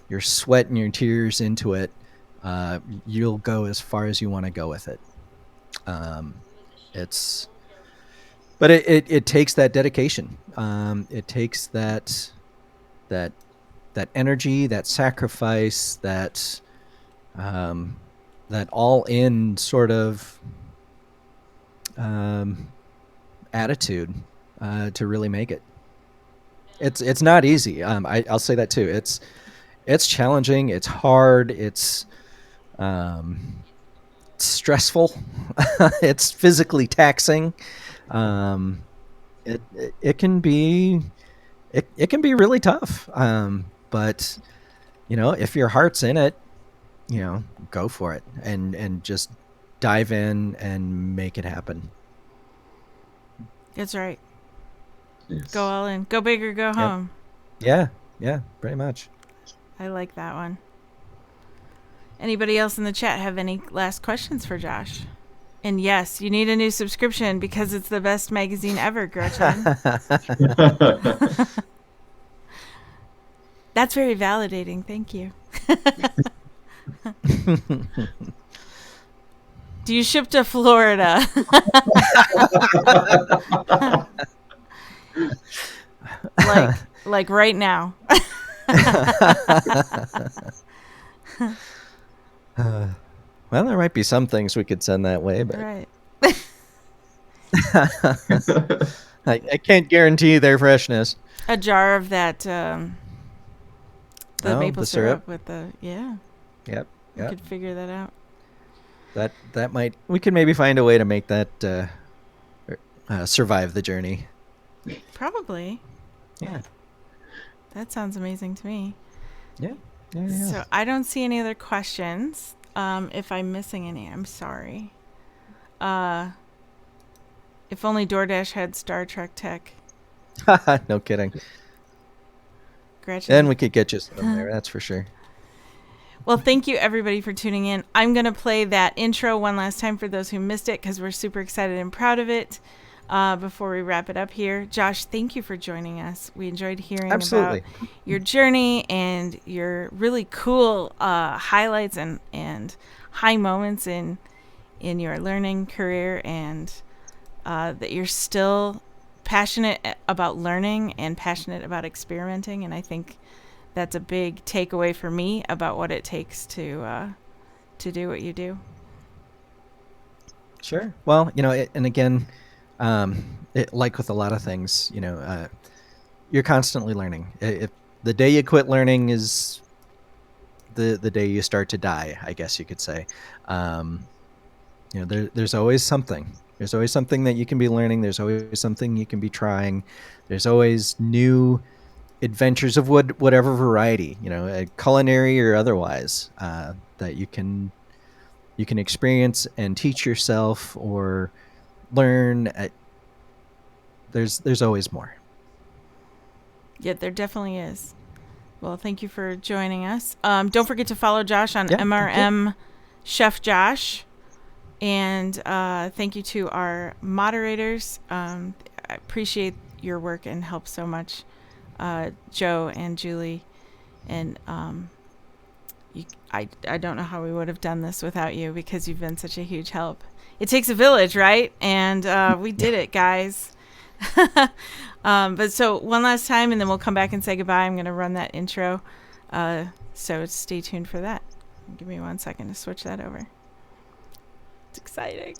your sweat, and your tears into it. You'll go as far as you want to go with it. It's But it takes that dedication. It takes that that energy, that sacrifice, um, that all in sort of um, attitude to really make it. It's not easy. I'll say that too. It's challenging. It's hard. It's stressful. It's physically taxing. Um, it can be it can be really tough. But if your heart's in it, go for it and just dive in and make it happen. That's right. Go Yes. all in. Go big or go Yep. home. Yeah, yeah, pretty much. I like that one. Anybody else in the chat have any last questions for Josh? And yes, you need a new subscription because it's the best magazine ever, Gretchen. That's very validating. Thank you. Do you ship to Florida? like right now. Well, there might be some things we could send that way, but Right. I can't guarantee their freshness. A jar of that the maple the syrup syrup. with the Yep, We yep. could figure that out. That might we could maybe find a way to make that survive the journey. Probably. Yeah, That sounds amazing to me. yeah. So I don't see any other questions. If I'm missing any, I'm sorry. If only DoorDash had Star Trek tech. No kidding. Gretchen. Then we could get you some there. That's for sure. Well, thank you everybody for tuning in. I'm going to play that intro one last time for those who missed it because we're super excited and proud of it before we wrap it up here. Josh, thank you for joining us. We enjoyed hearing Absolutely. about your journey and your really cool highlights and high moments in your learning career, and that you're still passionate about learning and passionate about experimenting. And I think that's a big takeaway for me about what it takes to do what you do. Sure. Well, and again, like with a lot of things, you're constantly learning. If the day you quit learning is the day you start to die, I guess you could say. There's always something. There's always something that you can be learning. There's always something you can be trying. There's always new adventures of whatever variety, culinary or otherwise, that you can experience and teach yourself or learn. There's always more. Yeah, there definitely is. Well, thank you for joining us. Don't forget to follow Josh on MRM Chef Josh. And thank you to our moderators. I appreciate your work and help so much, Joe and Julie. And I don't know how we would have done this without you because you've been such a huge help. It takes a village, right? And we did it, guys. But so one last time, and then we'll come back and say goodbye. I'm going to run that intro. So stay tuned for that. Give me 1 second to switch that over. It's exciting.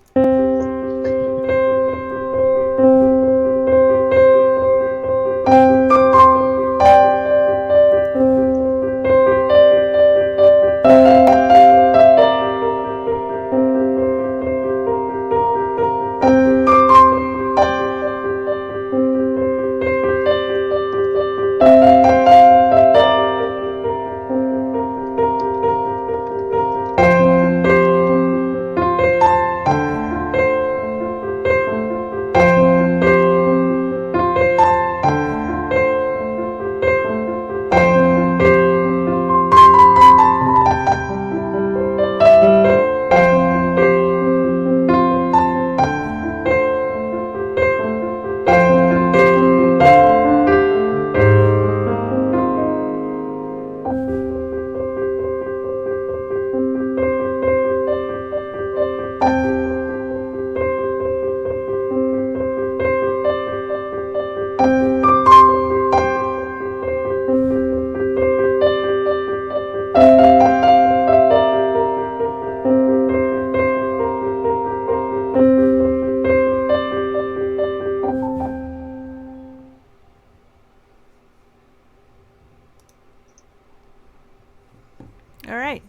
All right.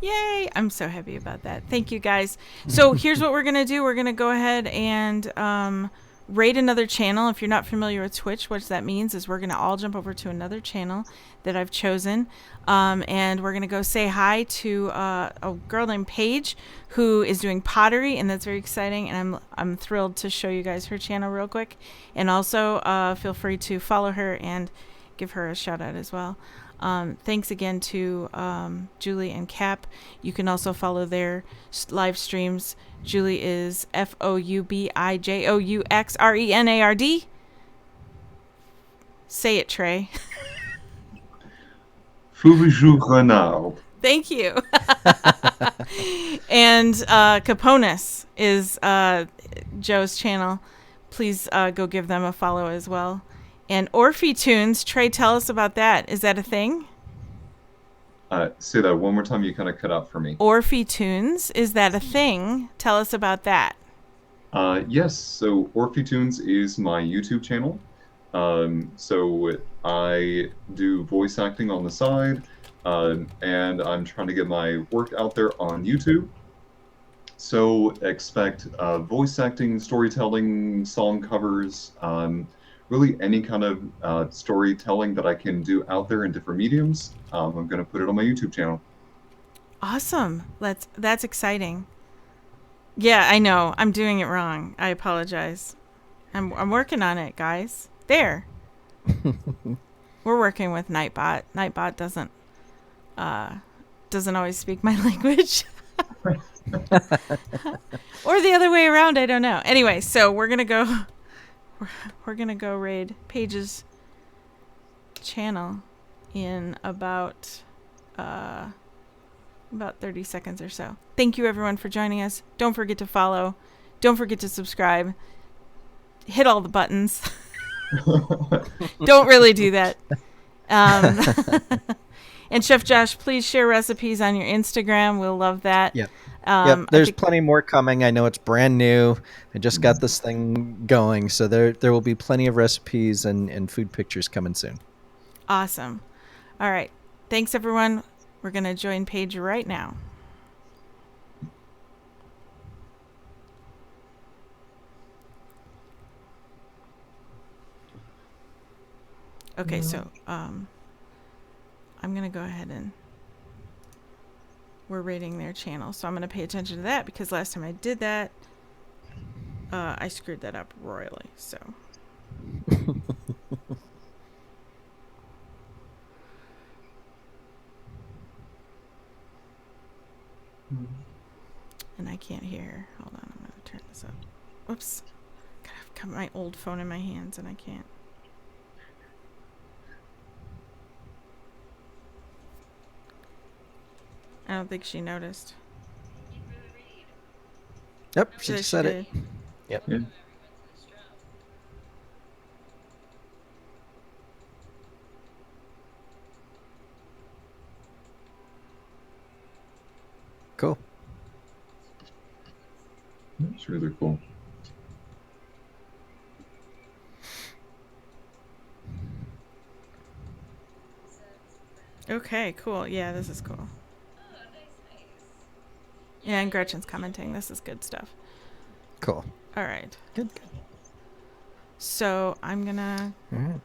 Yay! I'm so happy about that. Thank you, guys. So here's what we're going to do. We're going to go ahead and raid another channel. If you're not familiar with Twitch, what that means is we're going to all jump over to another channel that I've chosen. And we're going to go say hi to a girl named Paige who is doing pottery, and that's very exciting. And I'm thrilled to show you guys her channel real quick. And also feel free to follow her and give her a shout out as well. Thanks again to Julie and Cap. You can also follow their live streams. Julie is FOUBIJOUXRENARD. Say it, Trey. Foubijou Renard. Thank you. And Caponis is Joe's channel. Please go give them a follow as well. And Orphe Tunes, Trey, tell us about that. Is that a thing? Say that one more time. You kind of cut out for me. Orphe Tunes, is that a thing? Tell us about that. Yes. So Orphe Tunes is my YouTube channel. So I do voice acting on the side, and I'm trying to get my work out there on YouTube. So expect voice acting, storytelling, song covers. Really any kind of storytelling that I can do out there in different mediums. I'm going to put it on my YouTube channel. Awesome. That's exciting. Yeah, I know. I'm doing it wrong. I apologize. I'm working on it, guys. There. We're working with Nightbot. Nightbot doesn't always speak my language. Or the other way around, I don't know. Anyway, so we're going to go raid Paige's channel in about 30 seconds or so. Thank you everyone for joining us. Don't forget to follow. Don't forget to subscribe. Hit all the buttons. Don't really do that. And Chef Josh, please share recipes on your Instagram. We'll love that. Yep. There's plenty more coming. I know it's brand new. I just got this thing going, so there will be plenty of recipes and food pictures coming soon. Awesome. All right. Thanks, everyone. We're going to join Paige right now. Okay, so I'm going to go ahead and we're rating their channel. So I'm going to pay attention to that because last time I did that, I screwed that up royally. So. And I can't hear. Hold on, I'm going to turn this up. Whoops. I've got my old phone in my hands and I can't. I don't think she noticed. Yep, she said it. Yep. Yeah. Cool. That's really cool. Okay, cool. Yeah, this is cool. Yeah, and Gretchen's commenting. This is good stuff. Cool. All right. Good. So I'm going to All right.